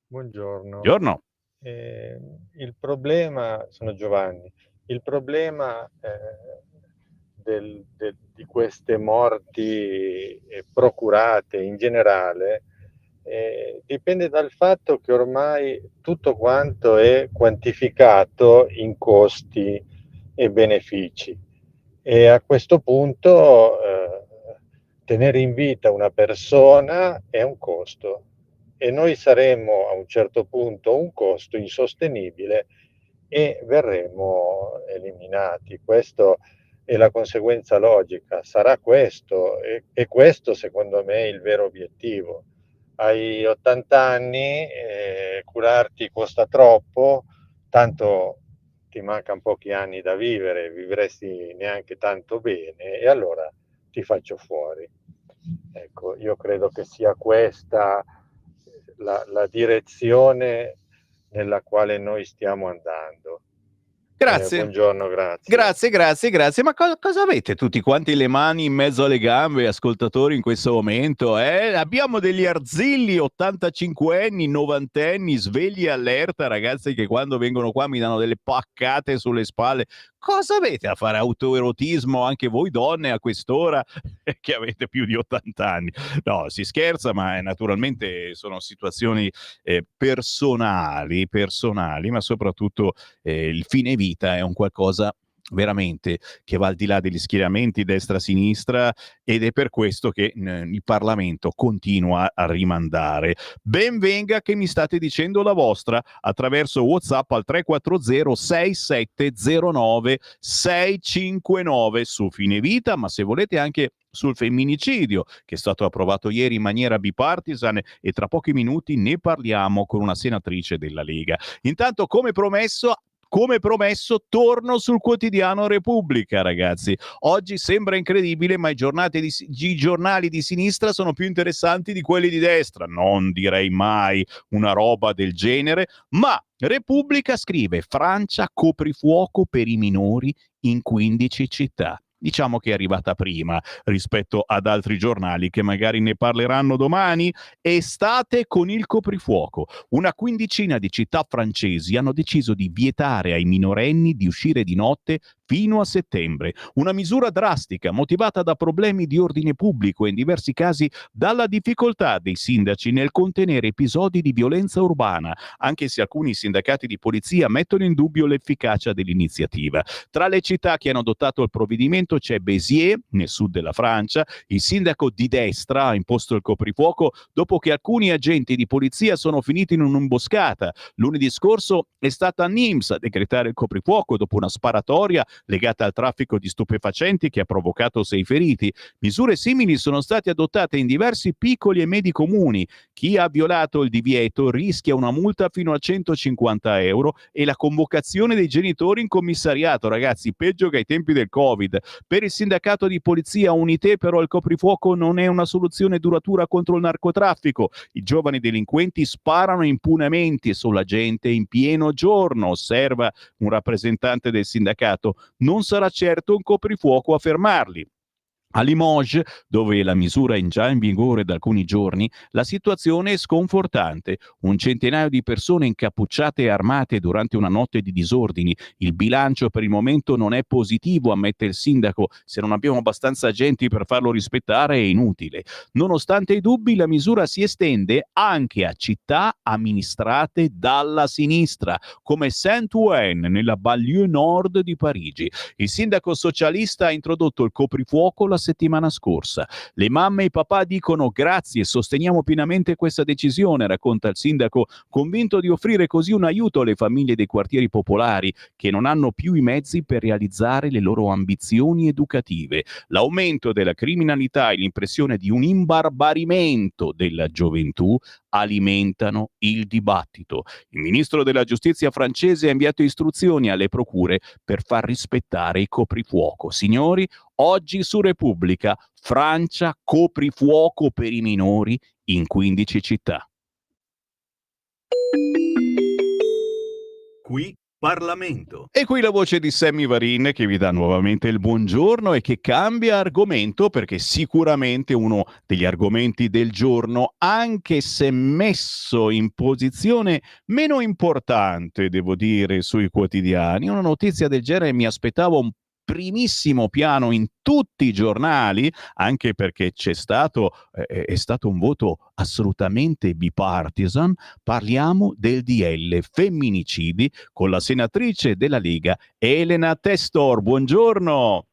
Buongiorno. Buongiorno. Il problema, sono Giovanni, il problema di queste morti procurate in generale dipende dal fatto che ormai tutto quanto è quantificato in costi e benefici e a questo punto tenere in vita una persona è un costo. E noi saremo a un certo punto un costo insostenibile e verremo eliminati. Questa è la conseguenza logica, sarà questo e questo secondo me è il vero obiettivo. Hai 80 anni, curarti costa troppo, tanto ti mancano pochi anni da vivere, vivresti neanche tanto bene e allora ti faccio fuori. Ecco, io credo che sia questa la direzione nella quale noi stiamo andando. Grazie. Buongiorno, grazie. Grazie. Ma cosa avete tutti quanti le mani in mezzo alle gambe, ascoltatori, in questo momento? Abbiamo degli arzilli 85enni, 90enni, svegli allerta, ragazzi che quando vengono qua mi danno delle paccate sulle spalle. Cosa avete a fare autoerotismo anche voi donne a quest'ora che avete più di 80 anni? No, si scherza, ma naturalmente sono situazioni personali, ma soprattutto il fine vita è un qualcosa veramente che va al di là degli schieramenti destra-sinistra ed è per questo che il Parlamento continua a rimandare. Ben venga che mi state dicendo la vostra attraverso WhatsApp al 340 6709 659 su fine vita, ma se volete anche sul femminicidio che è stato approvato ieri in maniera bipartisan e tra pochi minuti ne parliamo con una senatrice della Lega. Intanto, come promesso, torno sul quotidiano Repubblica, ragazzi. Oggi sembra incredibile, ma i giornali di sinistra sono più interessanti di quelli di destra. Non direi mai una roba del genere, ma Repubblica scrive: Francia coprifuoco per i minori in 15 città. Diciamo che è arrivata prima rispetto ad altri giornali che magari ne parleranno domani. Estate con il coprifuoco. Una quindicina di città francesi hanno deciso di vietare ai minorenni di uscire di notte fino a settembre. Una misura drastica motivata da problemi di ordine pubblico e in diversi casi dalla difficoltà dei sindaci nel contenere episodi di violenza urbana, anche se alcuni sindacati di polizia mettono in dubbio l'efficacia dell'iniziativa. Tra le città che hanno adottato il provvedimento c'è Béziers, nel sud della Francia. Il sindaco di destra ha imposto il coprifuoco dopo che alcuni agenti di polizia sono finiti in un'imboscata. Lunedì scorso è stata Nîmes a decretare il coprifuoco dopo una sparatoria legata al traffico di stupefacenti che ha provocato 6 feriti. Misure simili sono state adottate in diversi piccoli e medi comuni. Chi ha violato il divieto rischia una multa fino a 150 euro e la convocazione dei genitori in commissariato. Ragazzi, peggio che ai tempi del Covid. Per il sindacato di polizia Unité però il coprifuoco non è una soluzione duratura contro il narcotraffico. I giovani delinquenti sparano impunemente sulla gente in pieno giorno, osserva un rappresentante del sindacato. Non sarà certo un coprifuoco a fermarli. A Limoges, dove la misura è già in vigore da alcuni giorni, la situazione è sconfortante. Un centinaio di persone incappucciate e armate durante una notte di disordini. Il bilancio per il momento non è positivo, ammette il sindaco. Se non abbiamo abbastanza agenti per farlo rispettare è inutile. Nonostante i dubbi, la misura si estende anche a città amministrate dalla sinistra, come Saint-Ouen, nella banlieue nord di Parigi. Il sindaco socialista ha introdotto il coprifuoco la settimana scorsa. Le mamme e i papà dicono grazie, sosteniamo pienamente questa decisione, racconta il sindaco, convinto di offrire così un aiuto alle famiglie dei quartieri popolari che non hanno più i mezzi per realizzare le loro ambizioni educative. L'aumento della criminalità e l'impressione di un imbarbarimento della gioventù alimentano il dibattito. Il ministro della giustizia francese ha inviato istruzioni alle procure per far rispettare il coprifuoco. Signori, oggi su Repubblica, Francia, coprifuoco per i minori in 15 città. Qui Parlamento. E qui la voce di Sammy Varin che vi dà nuovamente il buongiorno e che cambia argomento perché sicuramente uno degli argomenti del giorno, anche se messo in posizione meno importante, devo dire, sui quotidiani, una notizia del genere mi aspettavo un primissimo piano in tutti i giornali, anche perché è stato un voto assolutamente bipartisan. Parliamo del DL femminicidi con la senatrice della Lega Elena Testor. Buongiorno.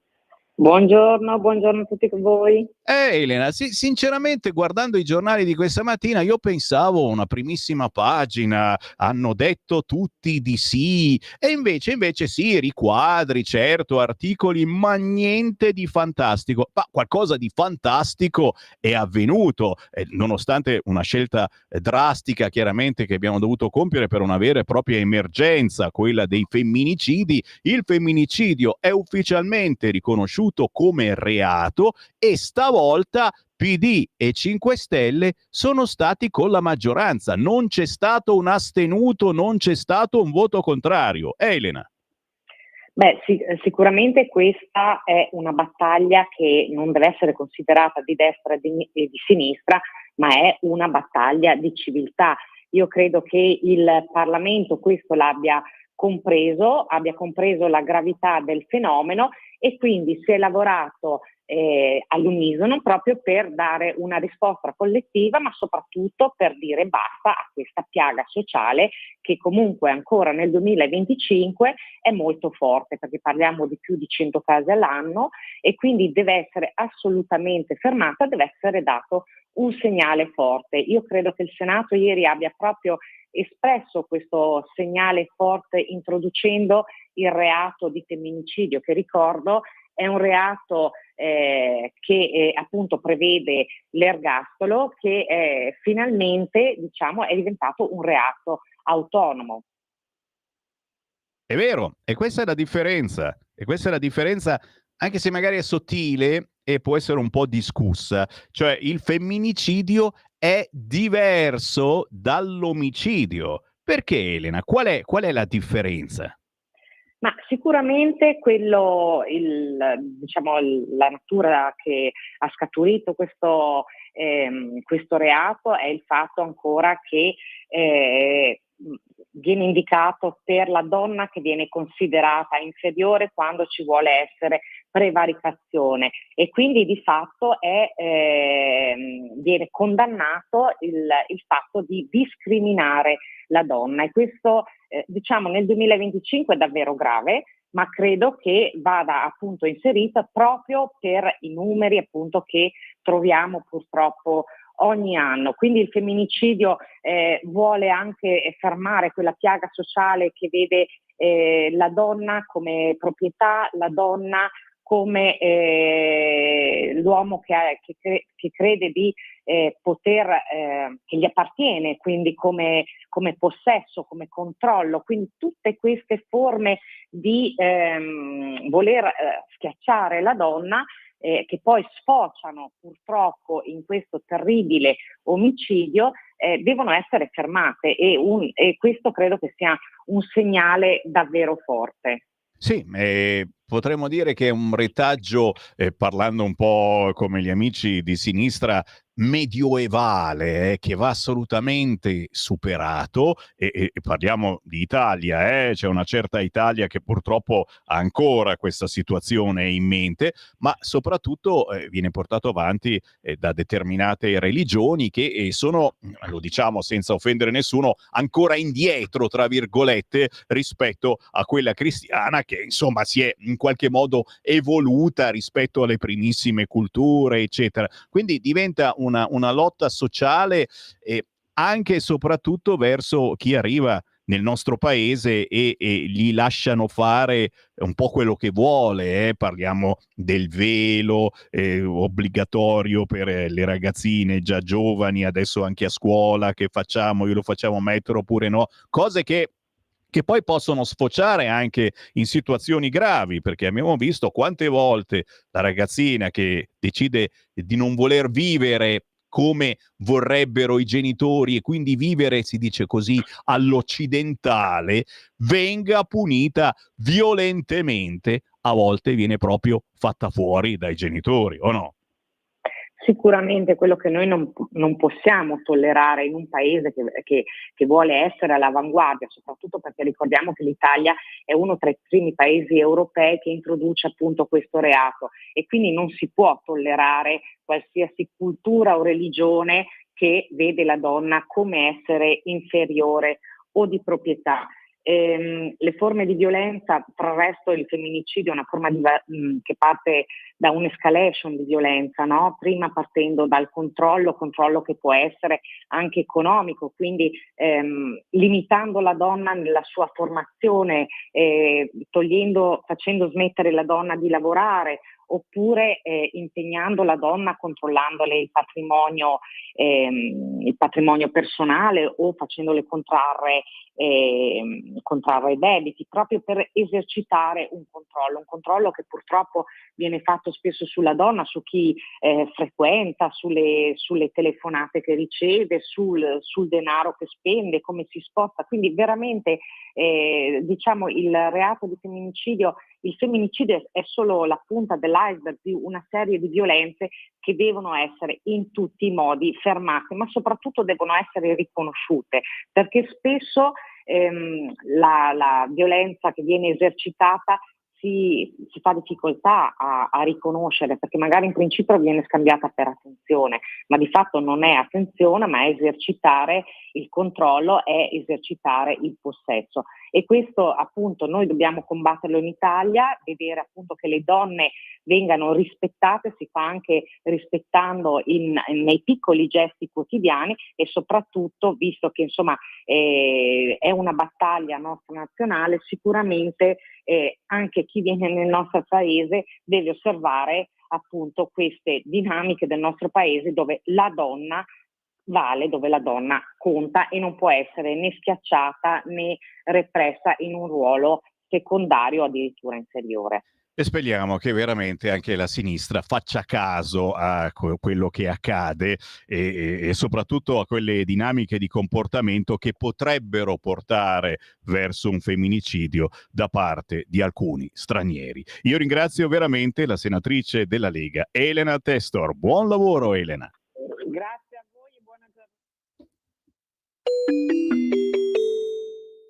Buongiorno a tutti voi. Elena, sinceramente guardando i giornali di questa mattina io pensavo una primissima pagina, hanno detto tutti di sì, e invece sì, riquadri, certo, articoli, ma niente di fantastico. Ma qualcosa di fantastico è avvenuto, nonostante una scelta drastica chiaramente che abbiamo dovuto compiere per una vera e propria emergenza, quella dei femminicidi. Il femminicidio è ufficialmente riconosciuto come reato e stavolta PD e 5 Stelle sono stati con la maggioranza. Non c'è stato un astenuto, non c'è stato un voto contrario. Elena. Sicuramente questa è una battaglia che non deve essere considerata di destra e di sinistra, ma è una battaglia di civiltà. Io credo che il Parlamento questo abbia compreso la gravità del fenomeno e quindi si è lavorato all'unisono proprio per dare una risposta collettiva, ma soprattutto per dire basta a questa piaga sociale che comunque ancora nel 2025 è molto forte, perché parliamo di più di 100 casi all'anno e quindi deve essere assolutamente fermata, deve essere dato un segnale forte. Io credo che il Senato ieri abbia proprio espresso questo segnale forte introducendo il reato di femminicidio, che ricordo è un reato che appunto prevede l'ergastolo, che finalmente è diventato un reato autonomo. È vero, e questa è la differenza. Anche se magari è sottile e può essere un po' discussa. Cioè il femminicidio è diverso dall'omicidio. Perché, Elena? Qual è la differenza? Ma sicuramente la natura che ha scaturito questo reato è il fatto ancora che viene indicato per la donna che viene considerata inferiore quando ci vuole essere prevaricazione e quindi di fatto viene condannato il fatto di discriminare la donna e questo nel 2025 è davvero grave, ma credo che vada appunto inserita proprio per i numeri appunto che troviamo purtroppo ogni anno. Quindi il femminicidio vuole anche fermare quella piaga sociale che vede la donna come proprietà, la donna come l'uomo che crede di che gli appartiene, quindi come possesso, come controllo. Quindi tutte queste forme di voler schiacciare la donna, che poi sfociano purtroppo in questo terribile omicidio, devono essere fermate, e questo credo che sia un segnale davvero forte. Sì, potremmo dire che è un retaggio, parlando un po' come gli amici di sinistra, medioevale, che va assolutamente superato, e parliamo di Italia, c'è una certa Italia che purtroppo ha ancora questa situazione in mente, ma soprattutto viene portato avanti da determinate religioni che sono, lo diciamo senza offendere nessuno, ancora indietro, tra virgolette, rispetto a quella cristiana, che insomma si è in qualche modo evoluta rispetto alle primissime culture, eccetera. Quindi diventa una lotta sociale, anche e soprattutto verso chi arriva nel nostro paese e gli lasciano fare un po' quello che vuole. Parliamo del velo obbligatorio per le ragazzine già giovani, adesso anche a scuola, che facciamo, glielo facciamo mettere oppure no, cose che poi possono sfociare anche in situazioni gravi, perché abbiamo visto quante volte la ragazzina che decide di non voler vivere come vorrebbero i genitori, e quindi vivere, si dice così, all'occidentale, venga punita violentemente, a volte viene proprio fatta fuori dai genitori, o no? Sicuramente quello che noi non possiamo tollerare in un paese che vuole essere all'avanguardia, soprattutto perché ricordiamo che l'Italia è uno tra i primi paesi europei che introduce appunto questo reato, e quindi non si può tollerare qualsiasi cultura o religione che vede la donna come essere inferiore o di proprietà. Le forme di violenza, tra il resto il femminicidio è una forma che parte da un'escalation di violenza, no? Prima partendo dal controllo che può essere anche economico, quindi limitando la donna nella sua formazione, facendo smettere la donna di lavorare, oppure impegnando la donna, controllandole il patrimonio personale, o facendole contrarre debiti, proprio per esercitare un controllo che purtroppo viene fatto spesso sulla donna, su chi frequenta, sulle telefonate che riceve, sul denaro che spende, come si sposta. Quindi veramente diciamo il reato di femminicidio, il femminicidio è solo la punta dell'iceberg di una serie di violenze che devono essere in tutti i modi fermate, ma soprattutto devono essere riconosciute, perché spesso la violenza che viene esercitata si fa difficoltà a riconoscere, perché magari in principio viene scambiata per attenzione, ma di fatto non è attenzione, ma è esercitare il controllo, è esercitare il possesso. E questo appunto noi dobbiamo combatterlo in Italia, vedere appunto che le donne vengano rispettate, si fa anche rispettando nei piccoli gesti quotidiani, e soprattutto, visto che insomma è una battaglia nostra nazionale, sicuramente anche chi viene nel nostro paese deve osservare appunto queste dinamiche del nostro paese, dove la donna vale, dove la donna conta e non può essere né schiacciata né repressa in un ruolo secondario o addirittura inferiore. E speriamo che veramente anche la sinistra faccia caso a quello che accade e soprattutto a quelle dinamiche di comportamento che potrebbero portare verso un femminicidio da parte di alcuni stranieri. Io ringrazio veramente la senatrice della Lega, Elena Testor. Buon lavoro, Elena. Grazie a voi e buona giornata.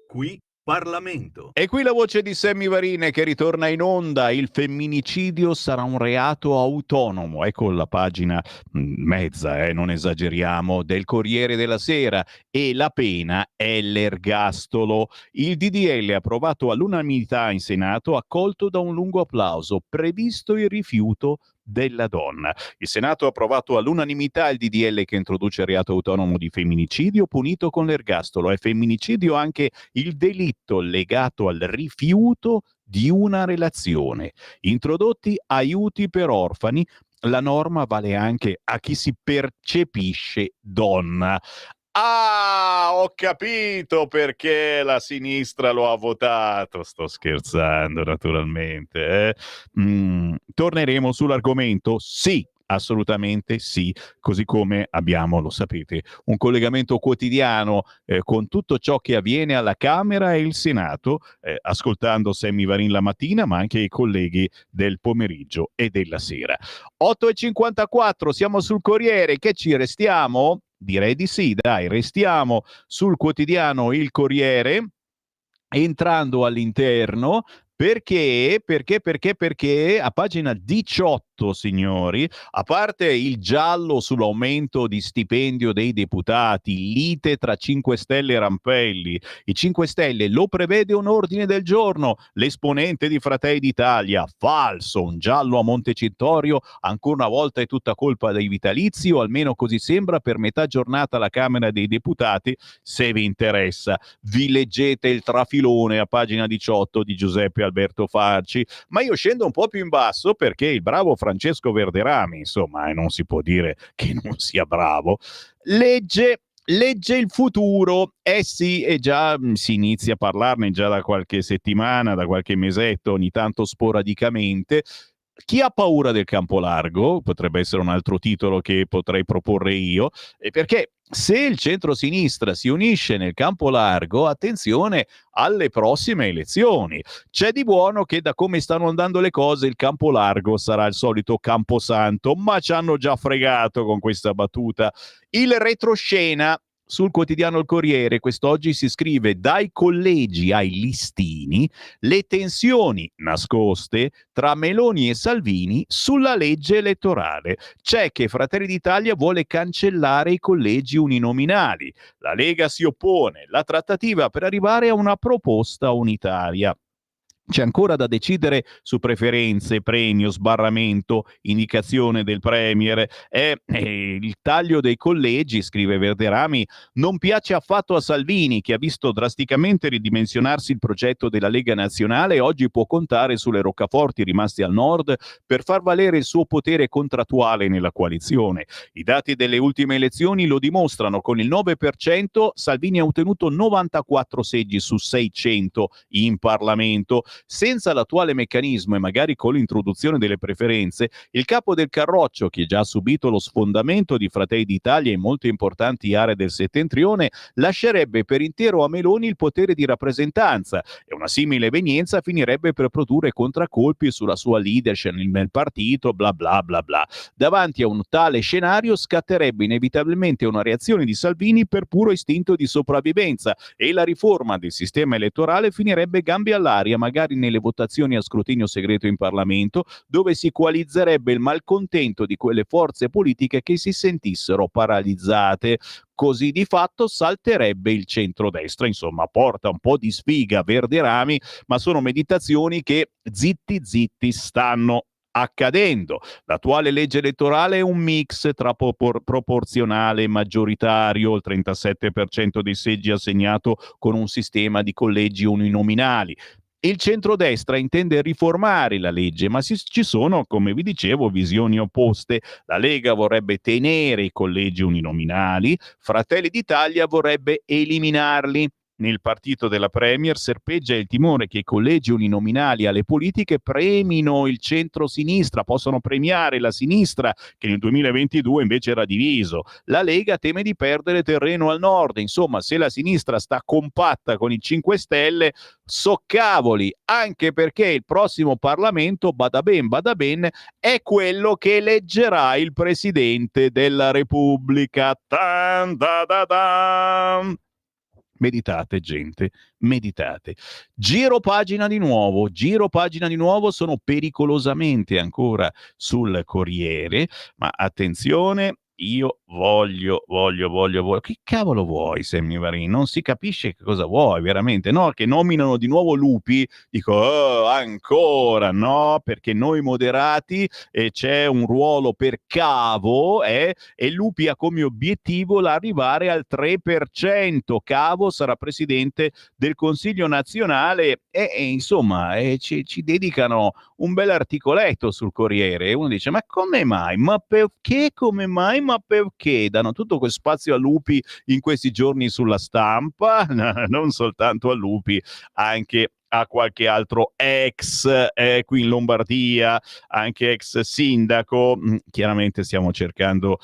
Qui Parlamento. E qui la voce di Sammy Varine che ritorna in onda. Il femminicidio sarà un reato autonomo. Ecco la pagina mezza, non esageriamo, del Corriere della Sera, e la pena è l'ergastolo. Il DDL approvato all'unanimità in Senato, accolto da un lungo applauso. Previsto il rifiuto della donna. Il Senato ha approvato all'unanimità il DDL che introduce il reato autonomo di femminicidio punito con l'ergastolo. È femminicidio anche il delitto legato al rifiuto di una relazione. Introdotti aiuti per orfani. La norma vale anche a chi si percepisce donna. Ah, ho capito perché la sinistra lo ha votato. Sto scherzando, naturalmente. Torneremo sull'argomento? Sì, assolutamente sì, così come abbiamo, lo sapete, un collegamento quotidiano con tutto ciò che avviene alla Camera e il Senato, ascoltando Sammy Varin la mattina, ma anche i colleghi del pomeriggio e della sera. 8:54, siamo sul Corriere, che ci restiamo? Direi di sì, dai, restiamo sul quotidiano Il Corriere, entrando all'interno. Perché a pagina 18, signori, a parte il giallo sull'aumento di stipendio dei deputati, lite tra 5 Stelle e Rampelli, i 5 Stelle lo prevede un ordine del giorno, l'esponente di Fratelli d'Italia, falso, un giallo a Montecitorio, ancora una volta è tutta colpa dei vitalizi, o almeno così sembra per metà giornata alla Camera dei Deputati. Se vi interessa, vi leggete il trafilone a pagina 18 di Giuseppe Alberto Farci, ma io scendo un po' più in basso perché il bravo Francesco Verderami, insomma, e non si può dire che non sia bravo, legge il futuro. Sì, e già si inizia a parlarne già da qualche settimana, da qualche mesetto, ogni tanto sporadicamente. Chi ha paura del campo largo? Potrebbe essere un altro titolo che potrei proporre io, perché se il centro-sinistra si unisce nel campo largo, attenzione alle prossime elezioni. C'è di buono che, da come stanno andando le cose, il campo largo sarà il solito camposanto, ma ci hanno già fregato con questa battuta. Il retroscena sul quotidiano Il Corriere quest'oggi si scrive: dai collegi ai listini, le tensioni nascoste tra Meloni e Salvini sulla legge elettorale. C'è che Fratelli d'Italia vuole cancellare i collegi uninominali. La Lega si oppone. La trattativa per arrivare a una proposta unitaria. C'è ancora da decidere su preferenze, premio, sbarramento, indicazione del premier. Il taglio dei collegi, scrive Verderami, non piace affatto a Salvini, che ha visto drasticamente ridimensionarsi il progetto della Lega Nazionale e oggi può contare sulle roccaforti rimaste al nord per far valere il suo potere contrattuale nella coalizione. I dati delle ultime elezioni lo dimostrano: con il 9% Salvini ha ottenuto 94 seggi su 600 in Parlamento. Senza l'attuale meccanismo e magari con l'introduzione delle preferenze, il capo del Carroccio, che già ha subito lo sfondamento di Fratelli d'Italia in molte importanti aree del settentrione, lascerebbe per intero a Meloni il potere di rappresentanza, e una simile evenienza finirebbe per produrre contraccolpi sulla sua leadership nel partito, bla bla bla bla. Davanti a un tale scenario scatterebbe inevitabilmente una reazione di Salvini per puro istinto di sopravvivenza, e la riforma del sistema elettorale finirebbe gambe all'aria, magari nelle votazioni a scrutinio segreto in Parlamento, dove si coalizzerebbe il malcontento di quelle forze politiche che si sentissero paralizzate. Così di fatto salterebbe il centrodestra. Insomma, porta un po' di sfiga Verderami, ma sono meditazioni che zitti zitti stanno accadendo. L'attuale legge elettorale è un mix tra proporzionale e maggioritario, il 37% dei seggi assegnato con un sistema di collegi uninominali. Il centrodestra intende riformare la legge, ma ci sono, come vi dicevo, visioni opposte. La Lega vorrebbe tenere i collegi uninominali, Fratelli d'Italia vorrebbe eliminarli. Nel partito della Premier serpeggia il timore che i collegi uninominali alle politiche premino il centro-sinistra, possono premiare la sinistra, che nel 2022 invece era diviso. La Lega teme di perdere terreno al nord. Insomma, se la sinistra sta compatta con i 5 Stelle, soccavoli, anche perché il prossimo Parlamento, bada ben, è quello che eleggerà il Presidente della Repubblica. Tan, da, da, da. Meditate, gente, meditate. Giro pagina di nuovo, sono pericolosamente ancora sul Corriere, ma attenzione, io voglio. Che cavolo vuoi, Sammy Varin? Non si capisce che cosa vuoi veramente, no? Che nominano di nuovo Lupi, dico, "Oh, ancora no, perché noi moderati c'è un ruolo per Cavo, e Lupi ha come obiettivo l'arrivare al 3%. Cavo sarà presidente del Consiglio nazionale e insomma ci dedicano un bel articoletto sul Corriere e uno dice ma come mai? Ma perché? Come mai? Ma perché? Danno tutto quel spazio a Lupi in questi giorni sulla stampa? Non soltanto a Lupi, anche a qualche altro ex qui in Lombardia, anche ex sindaco. Chiaramente stiamo cercando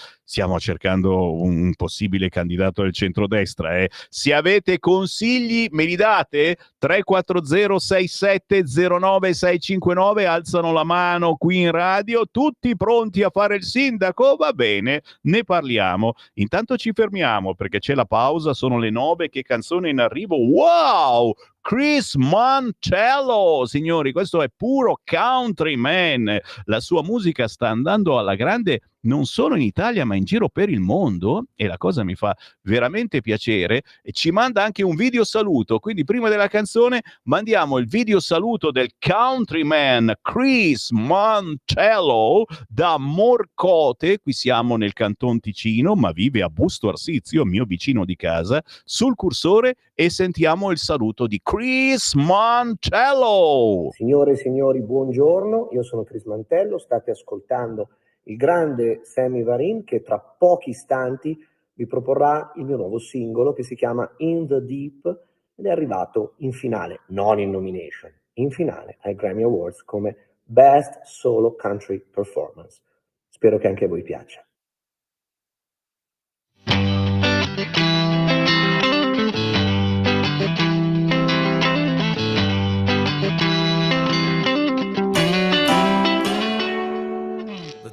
un possibile candidato del centrodestra. Se avete consigli me li date? 340 67 09 659, alzano la mano qui in radio, tutti pronti a fare il sindaco? Va bene, ne parliamo. Intanto ci fermiamo perché c'è la pausa, sono le 9, che canzone in arrivo? Wow! Chris Montello, signori, questo è puro countryman. La sua musica sta andando alla grande non solo in Italia ma in giro per il mondo, e la cosa mi fa veramente piacere. E ci manda anche un video saluto, quindi prima della canzone mandiamo il video saluto del countryman Chris Montello da Morcote. Qui siamo nel Canton Ticino, ma vive a Busto Arsizio, mio vicino di casa, sul cursore, e sentiamo il saluto di Chris Montello. Signore e signori, buongiorno, io sono Chris Mantello, state ascoltando il grande Sammy Varin che tra pochi istanti vi proporrà il mio nuovo singolo che si chiama In the Deep ed è arrivato in finale, non in nomination, in finale ai Grammy Awards come Best Solo Country Performance. Spero che anche a voi piaccia.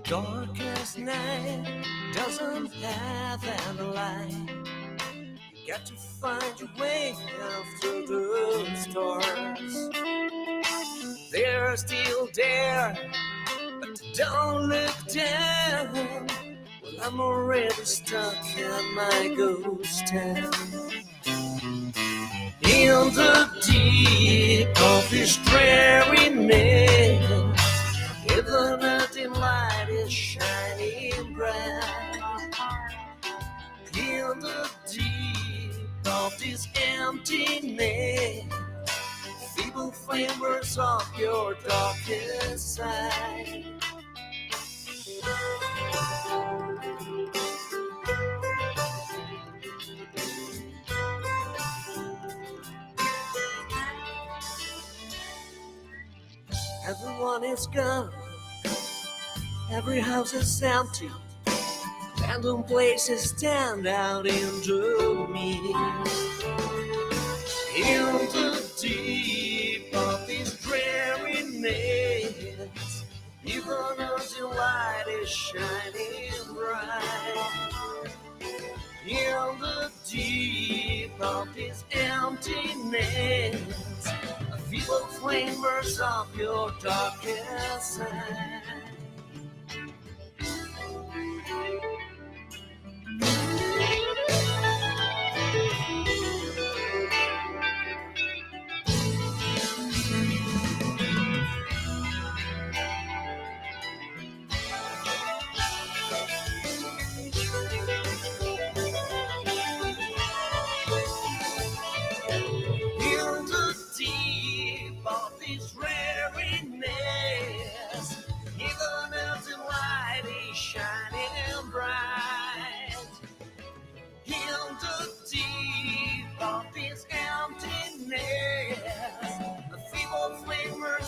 Darkest night doesn't have any light. You got to find your way after the stars. They're still there, but don't look down. Well, I'm already stuck in my ghost town. In the deep of this dreary night, even a dim light is shining bright. In the deep of this emptiness, feeble flavors of your darkest side. Everyone is gone, every house is empty, random places stand out into me. In the deep of this dreary night, even as the light is shining bright. In the deep of this emptiness, a feeble flame bursts up your darkest side.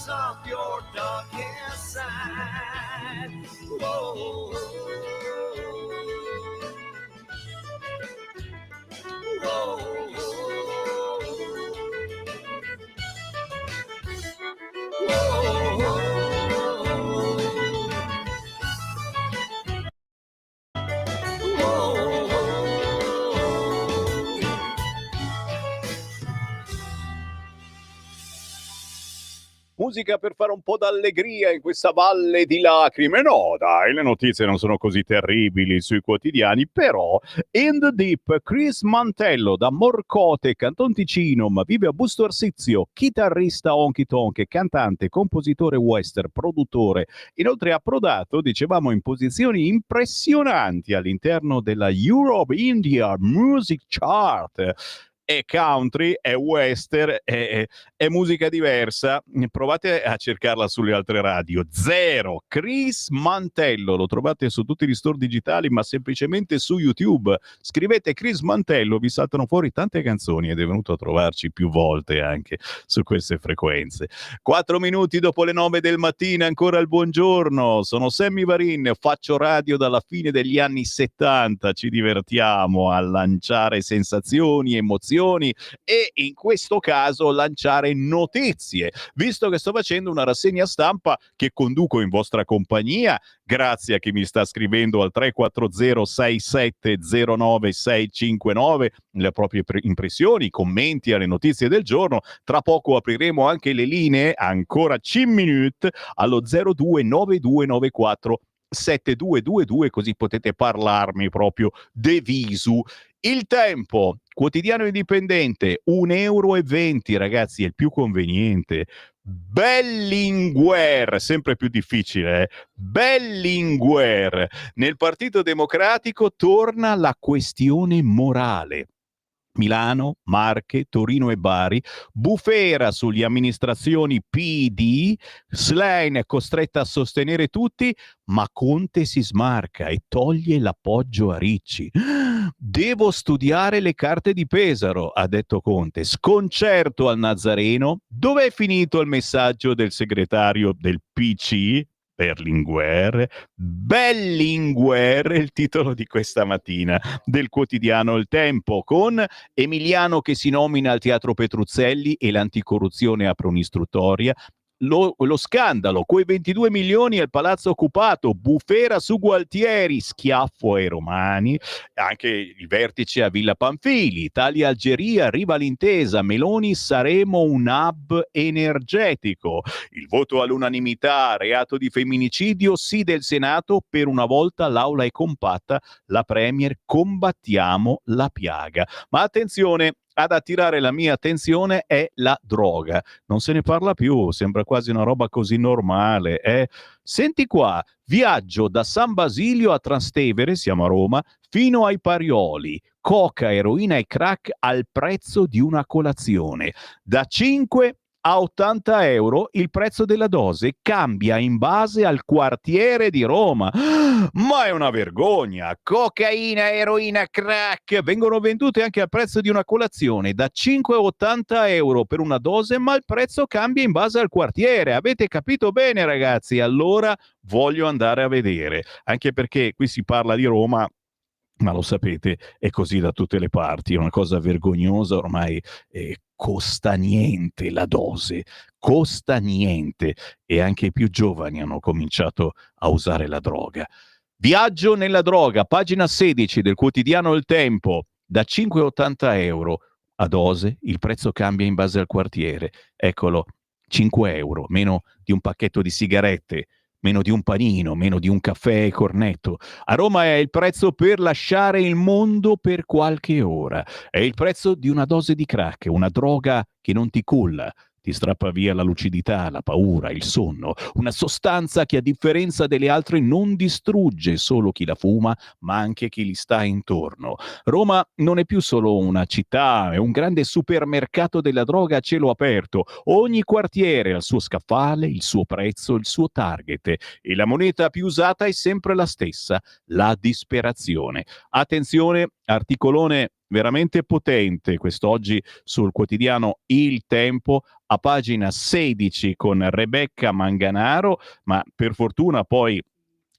Of your darkest side. Whoa. Whoa. musica per fare un po' d'allegria in questa valle di lacrime. No, dai, le notizie non sono così terribili sui quotidiani, però In the Deep, Chris Mantello da Morcote, Canton Ticino, ma vive a Busto Arsizio, chitarrista honky tonk, cantante, compositore western, produttore. Inoltre ha approdato, dicevamo, in posizioni impressionanti all'interno della Europe India Music Chart. È country, è western, è musica diversa. Provate a cercarla sulle altre radio. Zero. Chris Mantello, lo trovate su tutti gli store digitali, ma semplicemente su YouTube. Scrivete Chris Mantello, vi saltano fuori tante canzoni ed è venuto a trovarci più volte anche su queste frequenze. 4 minuti dopo le 9 del mattino, ancora il buongiorno. Sono Sammy Varin, faccio radio dalla fine degli anni 70. Ci divertiamo a lanciare sensazioni, emozioni e in questo caso lanciare notizie, visto che sto facendo una rassegna stampa che conduco in vostra compagnia, grazie a chi mi sta scrivendo al 340 6709 659 le proprie impressioni, commenti alle notizie del giorno. Tra poco apriremo anche le linee, ancora 5 minuti, allo 029294 7222, così potete parlarmi proprio de visu. Il Tempo, quotidiano indipendente, 1,20 €, ragazzi, è il più conveniente. Berlinguer, sempre più difficile, Berlinguer. Nel Partito Democratico torna la questione morale. Milano, Marche, Torino e Bari, bufera sugli amministrazioni PD, Schlein è costretta a sostenere tutti, ma Conte si smarca e toglie l'appoggio a Ricci. Devo studiare le carte di Pesaro, ha detto Conte. Sconcerto al Nazareno. Dov'è finito il messaggio del segretario del PC? Berlinguer, Bellinguer è il titolo di questa mattina del quotidiano Il Tempo, con Emiliano che si nomina al Teatro Petruzzelli e l'anticorruzione apre un'istruttoria. Lo scandalo, quei 22 milioni al palazzo occupato, bufera su Gualtieri, schiaffo ai romani, anche il vertice a Villa Pamphili, Italia-Algeria, arriva l'intesa, Meloni saremo un hub energetico, il voto all'unanimità, reato di femminicidio, sì del Senato, per una volta l'aula è compatta, la Premier combattiamo la piaga. Ma attenzione, ad attirare la mia attenzione è la droga. Non se ne parla più, sembra quasi una roba così normale. Senti qua, viaggio da San Basilio a Trastevere, siamo a Roma, fino ai Parioli. Coca, eroina e crack al prezzo di una colazione. Da 5 a 80 euro il prezzo della dose, cambia in base al quartiere di Roma. Ma è una vergogna! Cocaina, eroina, crack vengono vendute anche al prezzo di una colazione, da 5 a 80 euro per una dose, ma il prezzo cambia in base al quartiere. Avete capito bene, ragazzi? Allora voglio andare a vedere, anche perché qui si parla di Roma, ma lo sapete, è così da tutte le parti, è una cosa vergognosa ormai. Costa niente la dose, costa niente, e anche i più giovani hanno cominciato a usare la droga. Viaggio nella droga, pagina 16 del quotidiano Il Tempo, da 5,80 euro a dose, il prezzo cambia in base al quartiere. Eccolo, 5 euro, meno di un pacchetto di sigarette, meno di un panino, meno di un caffè e cornetto. A Roma è il prezzo per lasciare il mondo per qualche ora. È il prezzo di una dose di crack, una droga che non ti culla, ti strappa via la lucidità, la paura, il sonno. Una sostanza che a differenza delle altre non distrugge solo chi la fuma, ma anche chi gli sta intorno. Roma non è più solo una città, è un grande supermercato della droga a cielo aperto. Ogni quartiere ha il suo scaffale, il suo prezzo, il suo target. E la moneta più usata è sempre la stessa, la disperazione. Attenzione, articolone veramente potente quest'oggi sul quotidiano Il Tempo, a pagina 16 con Rebecca Manganaro, ma per fortuna poi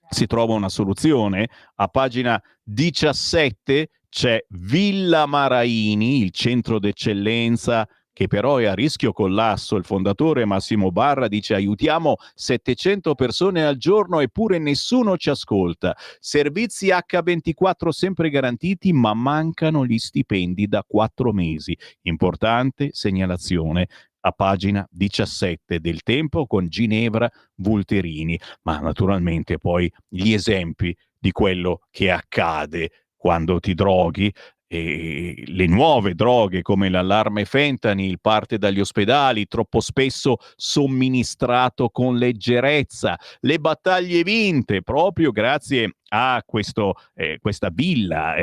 si trova una soluzione. A pagina 17 c'è Villa Maraini, il centro d'eccellenza che però è a rischio collasso. Il fondatore Massimo Barra dice: aiutiamo 700 persone al giorno eppure nessuno ci ascolta. Servizi H24 sempre garantiti, ma mancano gli stipendi da 4 mesi. Importante segnalazione a pagina 17 del Tempo con Ginevra Vulterini, ma naturalmente poi gli esempi di quello che accade quando ti droghi. E le nuove droghe come l'allarme fentanyl parte dagli ospedali, troppo spesso somministrato con leggerezza, le battaglie vinte proprio grazie a questa villa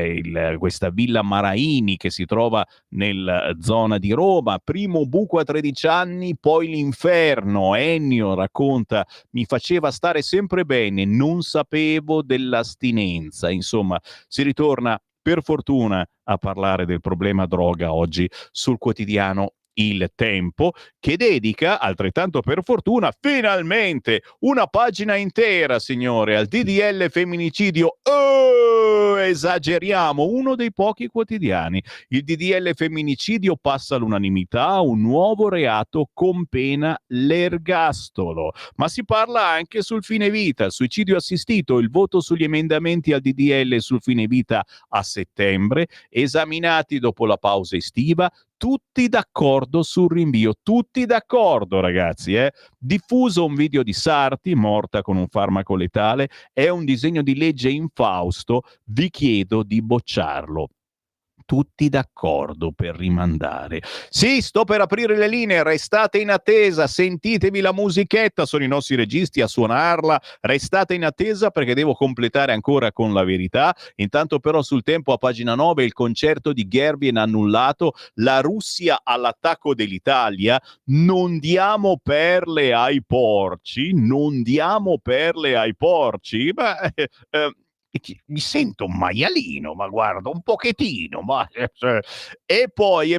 Maraini che si trova nella zona di Roma. Primo buco a 13 anni, poi l'inferno. Ennio racconta: mi faceva stare sempre bene, non sapevo dell'astinenza. Insomma, si ritorna per fortuna a parlare del problema droga oggi sul quotidiano Il Tempo, che dedica, altrettanto per fortuna, finalmente una pagina intera, signore, al DDL femminicidio. Oh, esageriamo, uno dei pochi quotidiani. Il DDL femminicidio passa all'unanimità, un nuovo reato con pena l'ergastolo. Ma si parla anche sul fine vita, suicidio assistito, il voto sugli emendamenti al DDL sul fine vita a settembre, esaminati dopo la pausa estiva, tutti d'accordo sul rinvio, tutti d'accordo ragazzi, diffuso un video di Sarti, morta con un farmaco letale, è un disegno di legge infausto, vi chiedo di bocciarlo. Tutti d'accordo per rimandare. Sì, sto per aprire le linee, restate in attesa, sentitevi la musichetta, sono i nostri registi a suonarla, restate in attesa perché devo completare ancora con La Verità. Intanto però sul Tempo a pagina 9 il concerto di Gerbien annullato, la Russia all'attacco dell'Italia, non diamo perle ai porci, non diamo perle ai porci, ma mi sento un maialino, ma guarda, un pochettino, ma e poi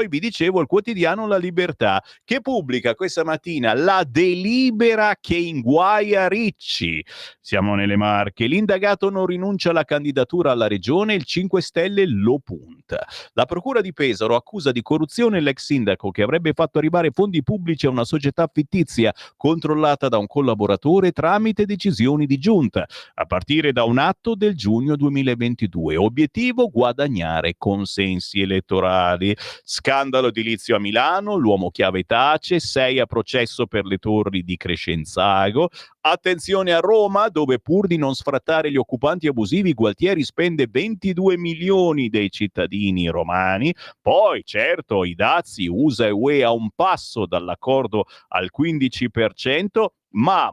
vi dicevo il quotidiano La Libertà che pubblica questa mattina la delibera che inguaia Ricci. Siamo nelle Marche, l'indagato non rinuncia alla candidatura alla regione, il 5 Stelle lo punta. La procura di Pesaro accusa di corruzione l'ex sindaco che avrebbe fatto arrivare fondi pubblici a una società fittizia controllata da un collaboratore tramite decisioni di giunta, a partire da un atto del giugno 2022. Obiettivo: guadagnare consensi elettorali. Scandalo edilizio a Milano, l'uomo chiave tace, 6 a processo per le torri di Crescenzago. Attenzione a Roma, dove pur di non sfrattare gli occupanti abusivi, Gualtieri spende 22 milioni dei cittadini romani. Poi, certo, i dazi USA e UE a un passo dall'accordo al 15%, ma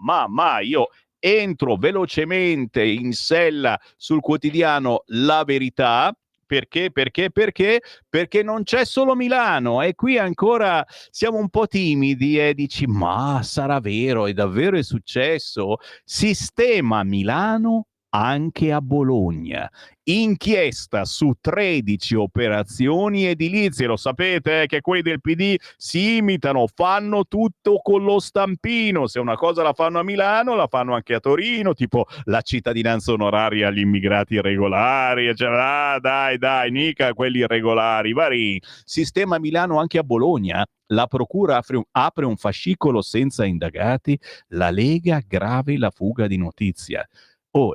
io entro velocemente in sella sul quotidiano La Verità. Perché? Perché non c'è solo Milano e qui ancora siamo un po' timidi e dici ma sarà vero, è davvero è successo? Sistema Milano anche a Bologna. Inchiesta su 13 operazioni edilizie. Lo sapete che quelli del PD si imitano, fanno tutto con lo stampino. Se una cosa la fanno a Milano, la fanno anche a Torino, tipo la cittadinanza onoraria agli immigrati irregolari. Cioè, dai, mica quelli irregolari. Vari. Sistema Milano anche a Bologna. La procura apre un fascicolo senza indagati. La Lega grave la fuga di notizia.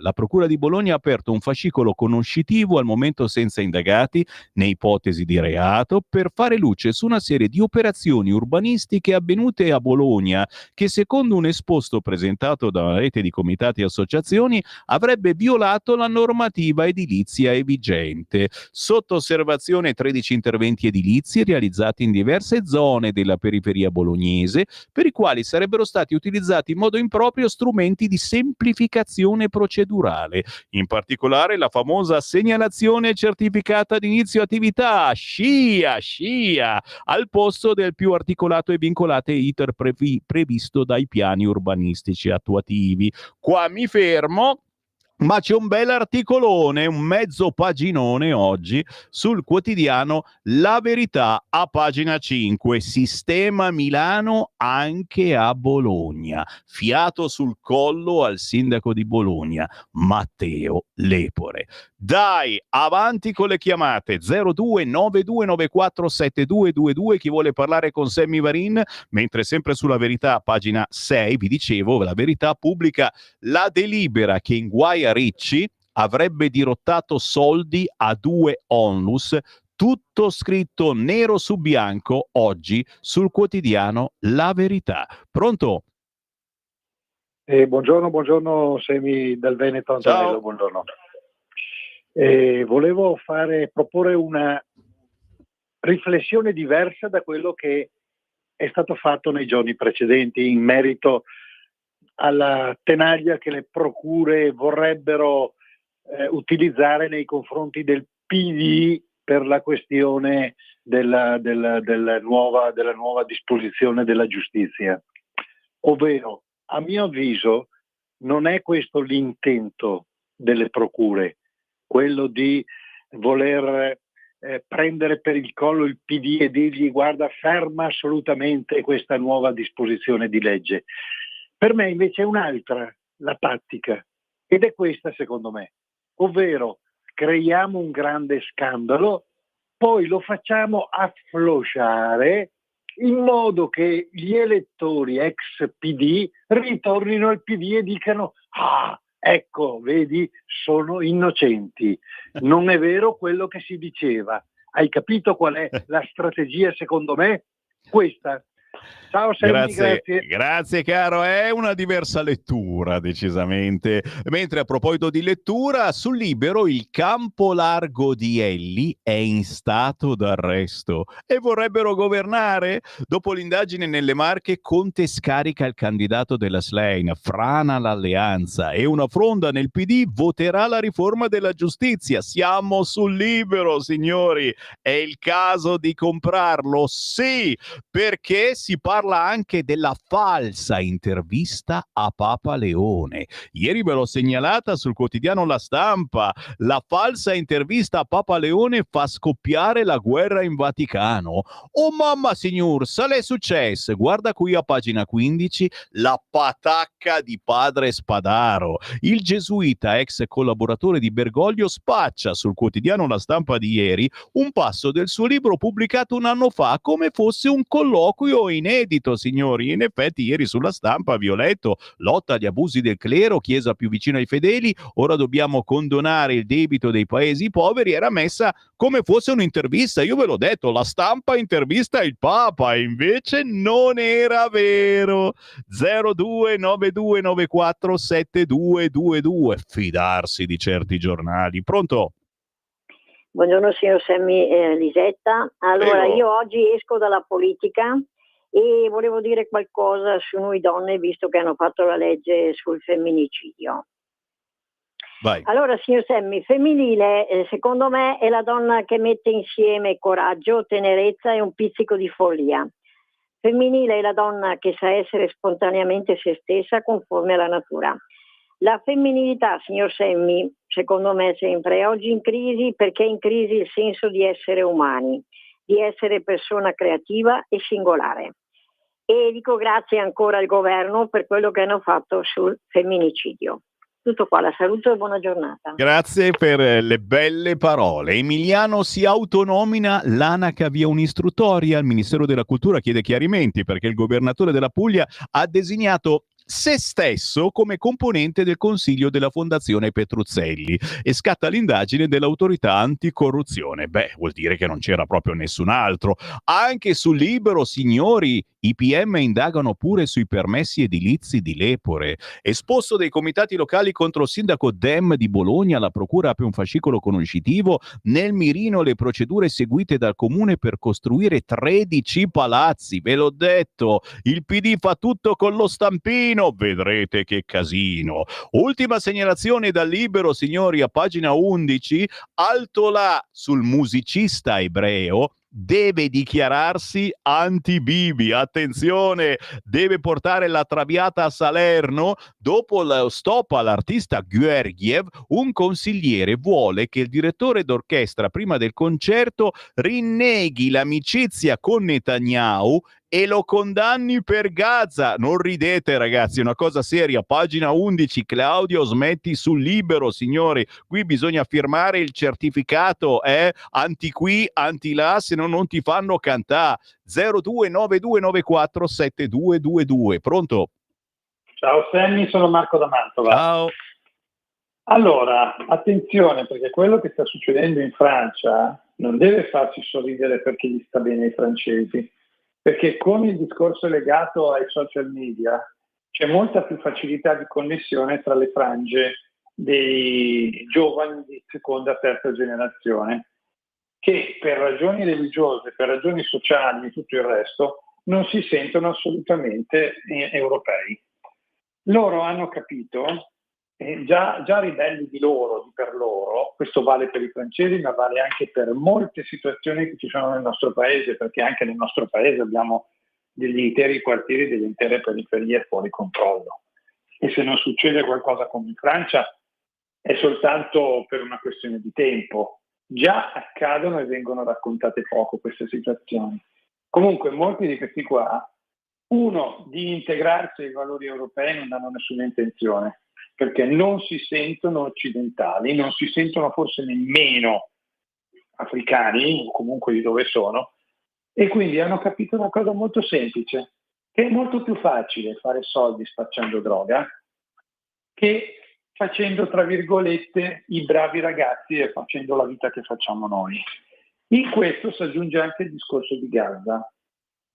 La Procura di Bologna ha aperto un fascicolo conoscitivo al momento senza indagati né ipotesi di reato per fare luce su una serie di operazioni urbanistiche avvenute a Bologna che, secondo un esposto presentato da una rete di comitati e associazioni, avrebbe violato la normativa edilizia vigente. Sotto osservazione 13 interventi edilizi realizzati in diverse zone della periferia bolognese, per i quali sarebbero stati utilizzati in modo improprio strumenti di semplificazione procedurale. In particolare la famosa segnalazione certificata di inizio attività, SCIA, al posto del più articolato e vincolato iter previsto dai piani urbanistici attuativi. Qua mi fermo. Ma c'è un bel articolone, un mezzo paginone oggi sul quotidiano La Verità a pagina 5. Sistema Milano anche a Bologna. Fiato sul collo al sindaco di Bologna, Matteo Lepore. Dai, avanti con le chiamate 0292947222. Chi vuole parlare con Sammy Varin, mentre sempre sulla Verità pagina 6, vi dicevo, La Verità pubblica la delibera che inguaia Ricci, avrebbe dirottato soldi a 2 onlus, tutto scritto nero su bianco oggi sul quotidiano La Verità. Pronto? Buongiorno Semi del Veneto, Antonello, Ciao. buongiorno. Volevo proporre una riflessione diversa da quello che è stato fatto nei giorni precedenti in merito alla tenaglia che le procure vorrebbero utilizzare nei confronti del PD per la questione della nuova disposizione della giustizia. Ovvero, a mio avviso, non è questo l'intento delle procure, quello di voler prendere per il collo il PD e dirgli guarda, ferma assolutamente questa nuova disposizione di legge. Per me invece è un'altra la tattica, ed è questa secondo me, ovvero creiamo un grande scandalo, poi lo facciamo afflosciare in modo che gli elettori ex PD ritornino al PD e dicano ecco, vedi, sono innocenti. Non è vero quello che si diceva. Hai capito qual è la strategia secondo me? Questa. Ciao Sammy, Grazie caro, è una diversa lettura decisamente. Mentre a proposito di lettura, sul Libero il campo largo di Elli è in stato d'arresto e vorrebbero governare? Dopo l'indagine nelle Marche, Conte scarica il candidato della Schlein, frana l'alleanza e una fronda nel PD voterà la riforma della giustizia. Siamo sul Libero, signori, è il caso di comprarlo? Sì, perché si parla anche della falsa intervista a Papa Leone. Ieri ve l'ho segnalata sul quotidiano La Stampa. La falsa intervista a Papa Leone fa scoppiare la guerra in Vaticano. Oh mamma signor, sale successo. Guarda qui a pagina 15 la patacca di padre Spadaro. Il gesuita, ex collaboratore di Bergoglio, spaccia sul quotidiano La Stampa di ieri un passo del suo libro pubblicato un anno fa come fosse un colloquio inedito, signori. In effetti ieri sulla Stampa vi ho letto: lotta agli abusi del clero, chiesa più vicina ai fedeli, ora dobbiamo condonare il debito dei paesi poveri. Era messa come fosse un'intervista. Io ve l'ho detto, La Stampa intervista il Papa, e invece non era vero. 0292947222. Fidarsi di certi giornali. Pronto? Buongiorno signor Sammy, Lisetta. Allora, Prego. io oggi esco dalla politica e volevo dire qualcosa su noi donne, visto che hanno fatto la legge sul femminicidio. Vai. Allora, signor Sammy, femminile, secondo me, è la donna che mette insieme coraggio, tenerezza e un pizzico di follia. Femminile è la donna che sa essere spontaneamente se stessa, conforme alla natura. La femminilità, signor Sammy, secondo me sempre, è oggi in crisi perché è in crisi il senso di essere umani, di essere persona creativa e singolare. E dico grazie ancora al governo per quello che hanno fatto sul femminicidio. Tutto qua, la saluto e buona giornata. Grazie per le belle parole. Emiliano si autonomina, l'ANAC avvia un'istruttoria, il Ministero della Cultura chiede chiarimenti perché il governatore della Puglia ha designato se stesso come componente del consiglio della Fondazione Petruzzelli e scatta l'indagine dell'autorità anticorruzione. Beh, vuol dire che non c'era proprio nessun altro. Anche sul Libero, signori, i PM indagano pure sui permessi edilizi di Lepore. Esposto dei comitati locali contro il sindaco Dem di Bologna, la procura apre un fascicolo conoscitivo. Nel mirino le procedure seguite dal comune per costruire 13 palazzi. Ve l'ho detto, il PD fa tutto con lo stampino. Vedrete che casino. Ultima segnalazione dal Libero, signori, a pagina 11. Altolà sul musicista ebreo deve dichiararsi anti-Bibi. Attenzione, deve portare la Traviata a Salerno. Dopo lo stop all'artista Georgiev, un consigliere vuole che il direttore d'orchestra prima del concerto rinneghi l'amicizia con Netanyahu e lo condanni per Gaza. Non ridete ragazzi, è una cosa seria. Pagina 11, Claudio Smetti sul Libero, signori. Qui bisogna firmare il certificato, anti qui, anti là, se no non ti fanno cantare. 0292947222. Pronto? Ciao Sammy, sono Marco da Mantova. Ciao. Allora, attenzione, perché quello che sta succedendo in Francia non deve farci sorridere perché gli sta bene ai francesi, perché con il discorso legato ai social media c'è molta più facilità di connessione tra le frange dei giovani di seconda e terza generazione, che per ragioni religiose, per ragioni sociali e tutto il resto non si sentono assolutamente europei. Loro hanno capito, già ribelli di per loro, questo vale per i francesi ma vale anche per molte situazioni che ci sono nel nostro paese, perché anche nel nostro paese abbiamo degli interi quartieri, delle intere periferie fuori controllo, e se non succede qualcosa come in Francia è soltanto per una questione di tempo. Già accadono e vengono raccontate poco queste situazioni. Comunque molti di questi qua, di integrarsi ai valori europei non hanno nessuna intenzione, perché non si sentono occidentali, non si sentono forse nemmeno africani, o comunque di dove sono, e quindi hanno capito una cosa molto semplice, che è molto più facile fare soldi spacciando droga che facendo, tra virgolette, i bravi ragazzi e facendo la vita che facciamo noi. In questo si aggiunge anche il discorso di Gaza,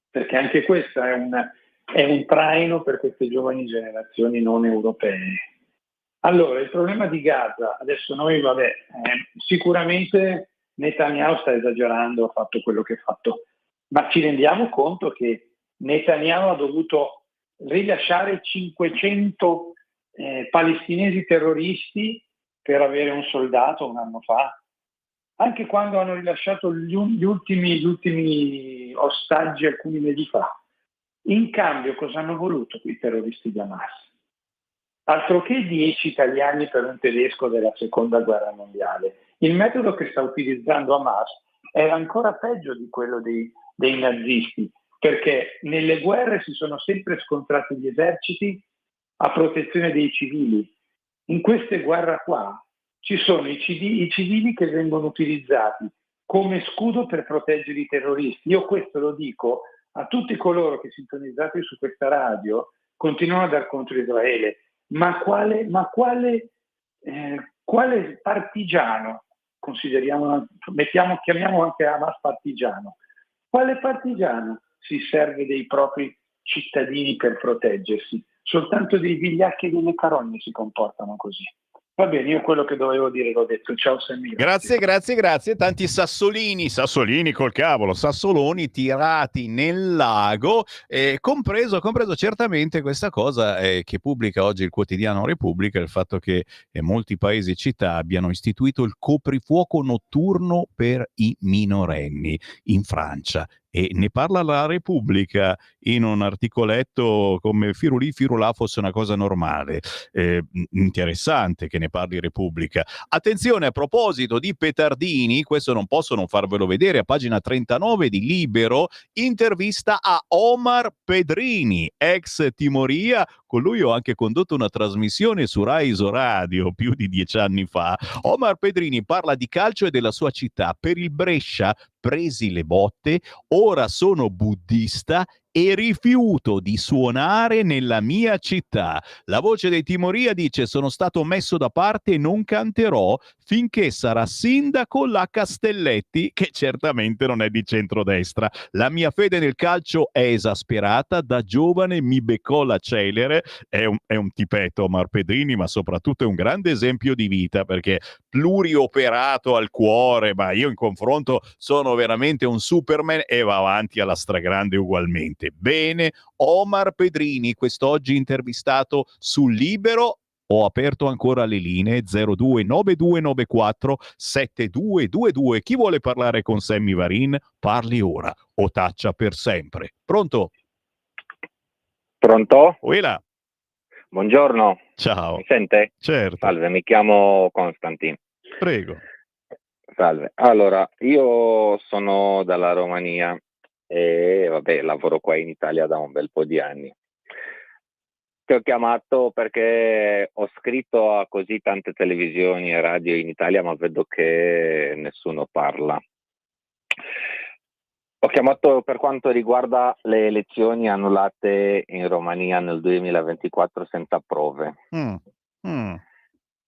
perché anche questo è un traino per queste giovani generazioni non europee. Allora, il problema di Gaza, adesso noi, sicuramente Netanyahu sta esagerando, ha fatto quello che ha fatto, ma ci rendiamo conto che Netanyahu ha dovuto rilasciare 500 palestinesi terroristi per avere un soldato un anno fa, anche quando hanno rilasciato gli ultimi ostaggi alcuni mesi fa. In cambio cosa hanno voluto quei terroristi di Hamas? Altro che 10 italiani per un tedesco della seconda guerra mondiale. Il metodo che sta utilizzando Hamas è ancora peggio di quello dei nazisti, perché nelle guerre si sono sempre scontrati gli eserciti a protezione dei civili. In queste guerre qua ci sono i civili che vengono utilizzati come scudo per proteggere i terroristi. Io questo lo dico a tutti coloro che, sintonizzati su questa radio, continuano a dar contro Israele. Ma quale partigiano, chiamiamo anche Hamas partigiano, quale partigiano si serve dei propri cittadini per proteggersi? Soltanto dei vigliacchi e delle carogne si comportano così. Va bene, io quello che dovevo dire l'ho detto. Ciao Sammy. Grazie. Tanti sassolini col cavolo, sassoloni tirati nel lago, compreso certamente questa cosa che pubblica oggi il quotidiano Repubblica, il fatto che molti paesi e città abbiano istituito il coprifuoco notturno per i minorenni in Francia. E ne parla la Repubblica in un articoletto come Firulì Firulà fosse una cosa normale. Interessante che ne parli Repubblica. Attenzione, a proposito di petardini, questo non posso non farvelo vedere, a pagina 39 di Libero, intervista a Omar Pedrini, ex Timoria. Con lui ho anche condotto una trasmissione su Rai Isoradio più di 10 anni fa. Omar Pedrini parla di calcio e della sua città. Per il Brescia presi le botte, ora sono buddista e rifiuto di suonare nella mia città. La voce dei Timoria dice: sono stato messo da parte e non canterò finché sarà sindaco la Castelletti, che certamente non è di centrodestra. La mia fede nel calcio è esasperata, da giovane mi beccò la celere. È un tipetto Omar Pedrini, ma soprattutto è un grande esempio di vita, perché plurioperato al cuore, ma io in confronto sono veramente un Superman, e va avanti alla stragrande ugualmente. Bene, Omar Pedrini, quest'oggi intervistato sul Libero. Ho aperto ancora le linee 0292947222. Chi vuole parlare con Sammy Varin, parli ora o taccia per sempre. Pronto? Pronto? Uela. Buongiorno. Ciao. Mi sente? Certo. Salve, mi chiamo Constantin. Prego. Salve. Allora, io sono dalla Romania e lavoro qua in Italia da un bel po' di anni. Ti ho chiamato perché ho scritto a così tante televisioni e radio in Italia, ma vedo che nessuno parla. Ho chiamato per quanto riguarda le elezioni annullate in Romania nel 2024 senza prove.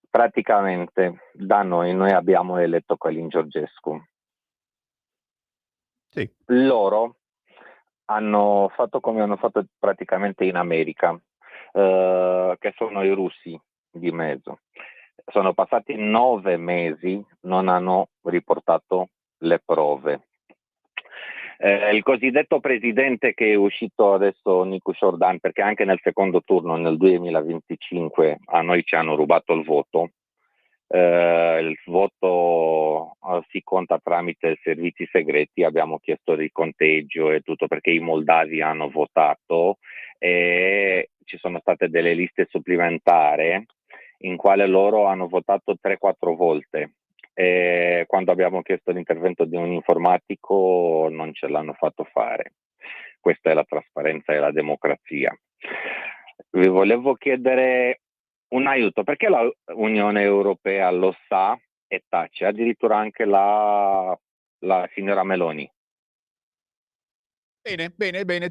Praticamente da noi abbiamo eletto Călin Georgescu. Sì. Loro hanno fatto come hanno fatto praticamente in America, che sono i russi di mezzo. Sono passati 9 mesi, non hanno riportato le prove. Il cosiddetto presidente che è uscito adesso, Nico Jordan, perché anche nel secondo turno nel 2025 a noi ci hanno rubato il voto. Il voto si conta tramite servizi segreti, abbiamo chiesto il riconteggio e tutto perché i moldavi hanno votato e ci sono state delle liste supplementari in quale loro hanno votato 3-4 volte e quando abbiamo chiesto l'intervento di un informatico non ce l'hanno fatto fare. Questa è la trasparenza e la democrazia. Vi volevo chiedere un aiuto, perché la Unione Europea lo sa e tace, addirittura anche la signora Meloni. Bene,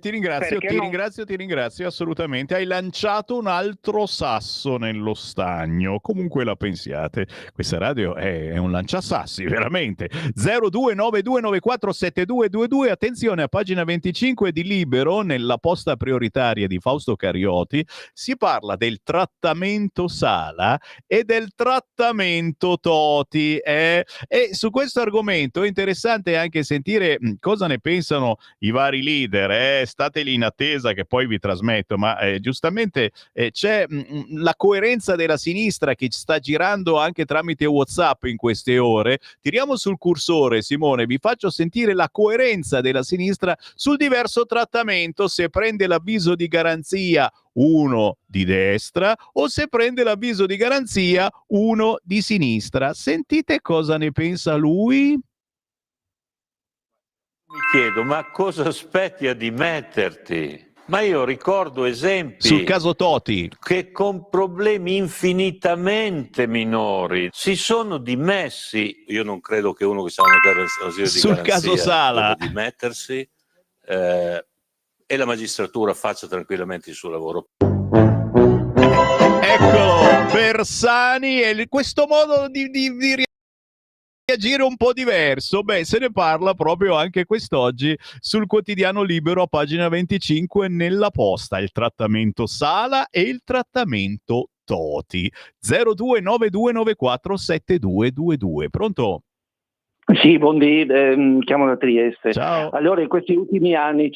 ti ringrazio, ti ringrazio assolutamente. Hai lanciato un altro sasso nello stagno. Comunque la pensiate, questa radio è un lanciasassi, veramente. 0292947222, attenzione, a pagina 25 di Libero, nella posta prioritaria di Fausto Carioti, si parla del trattamento Sala e del trattamento Toti. E su questo argomento è interessante anche sentire cosa ne pensano i vari leader, state lì in attesa che poi vi trasmetto, ma giustamente c'è la coerenza della sinistra che sta girando anche tramite WhatsApp in queste ore. Tiriamo sul cursore, Simone, vi faccio sentire la coerenza della sinistra sul diverso trattamento, se prende l'avviso di garanzia uno di destra o se prende l'avviso di garanzia uno di sinistra. Sentite cosa ne pensa lui. Mi chiedo, ma cosa aspetti a dimetterti? Ma io ricordo esempi sul caso Toti che con problemi infinitamente minori si sono dimessi. Io non credo che uno che sa notare l'asilo di sul caso Sala debba dimettersi e la magistratura faccia tranquillamente il suo lavoro. Eccolo, Bersani e questo modo di reagire un po' diverso, se ne parla proprio anche quest'oggi sul quotidiano Libero a pagina 25 nella posta, il trattamento Sala e il trattamento Toti. 0292947222. Pronto? Sì, buondì, chiamo da Trieste. Ciao. Allora, in questi ultimi anni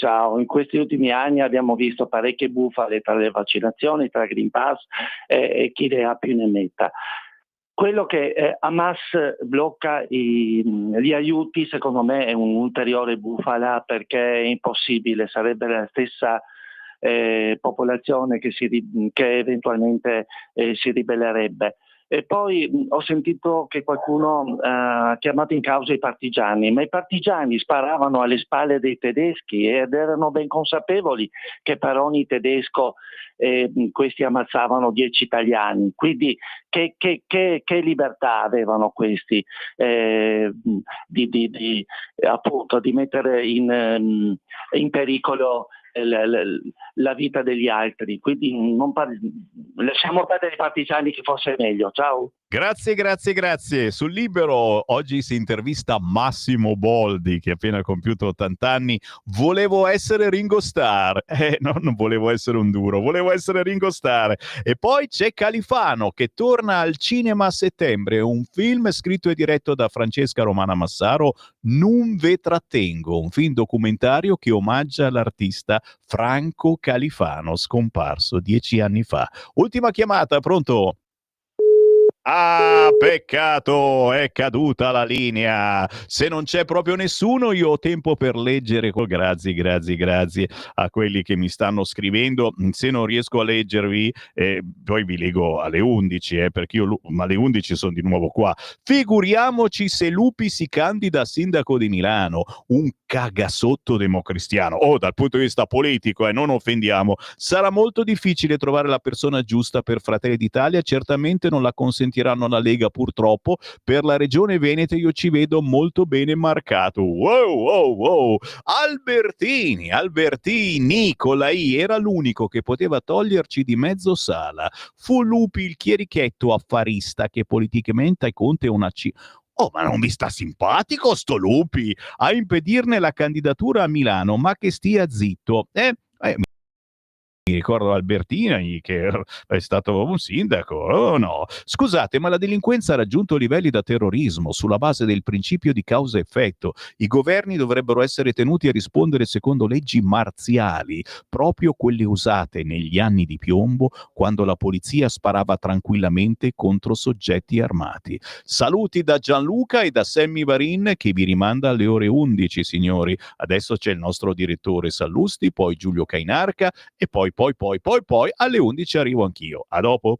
abbiamo visto parecchie bufale tra le vaccinazioni, tra Green Pass e chi ne ha più ne metta. Quello che Hamas blocca gli aiuti, secondo me, è un'ulteriore bufala perché è impossibile, sarebbe la stessa popolazione che eventualmente si ribellerebbe. E poi ho sentito che qualcuno ha chiamato in causa i partigiani, ma i partigiani sparavano alle spalle dei tedeschi ed erano ben consapevoli che per ogni tedesco questi ammazzavano 10 italiani. Quindi che libertà avevano questi appunto di mettere in pericolo la vita degli altri, quindi lasciamo perdere i partigiani, che fosse meglio. Ciao. Grazie. Sul Libero oggi si intervista Massimo Boldi, che ha appena compiuto 80 anni. Volevo essere Ringo Starr. No, non volevo essere un duro, volevo essere Ringo Starr. E poi c'è Califano, che torna al cinema a settembre, un film scritto e diretto da Francesca Romana Massaro, Non ve trattengo, un film documentario che omaggia l'artista Franco Califano, scomparso 10 anni fa. Ultima chiamata, pronto? Ah, peccato, è caduta la linea. Se non c'è proprio nessuno, io ho tempo per leggere. Grazie a quelli che mi stanno scrivendo. Se non riesco a leggervi, poi vi leggo alle 11, perché io alle 11 sono di nuovo qua. Figuriamoci se Lupi si candida a sindaco di Milano, un cagasotto democristiano. Dal punto di vista politico, non offendiamo. Sarà molto difficile trovare la persona giusta per Fratelli d'Italia, certamente non la consentiranno la Lega, purtroppo. Per la regione Veneto io ci vedo molto bene marcato. Wow. Albertini con la I era l'unico che poteva toglierci di mezzo Sala. Fu Lupi il chierichetto affarista che politicamente Conte Oh, ma non vi sta simpatico sto Lupi? A impedirne la candidatura a Milano, ma che stia zitto. Mi ricordo Albertini che è stato un sindaco, oh no. Scusate, ma la delinquenza ha raggiunto livelli da terrorismo sulla base del principio di causa-effetto. I governi dovrebbero essere tenuti a rispondere secondo leggi marziali, proprio quelle usate negli anni di piombo quando la polizia sparava tranquillamente contro soggetti armati. Saluti da Gianluca e da Sammy Varin che vi rimanda alle ore 11, signori. Adesso c'è il nostro direttore Sallusti, poi Giulio Cainarca e poi alle 11 arrivo anch'io. A dopo.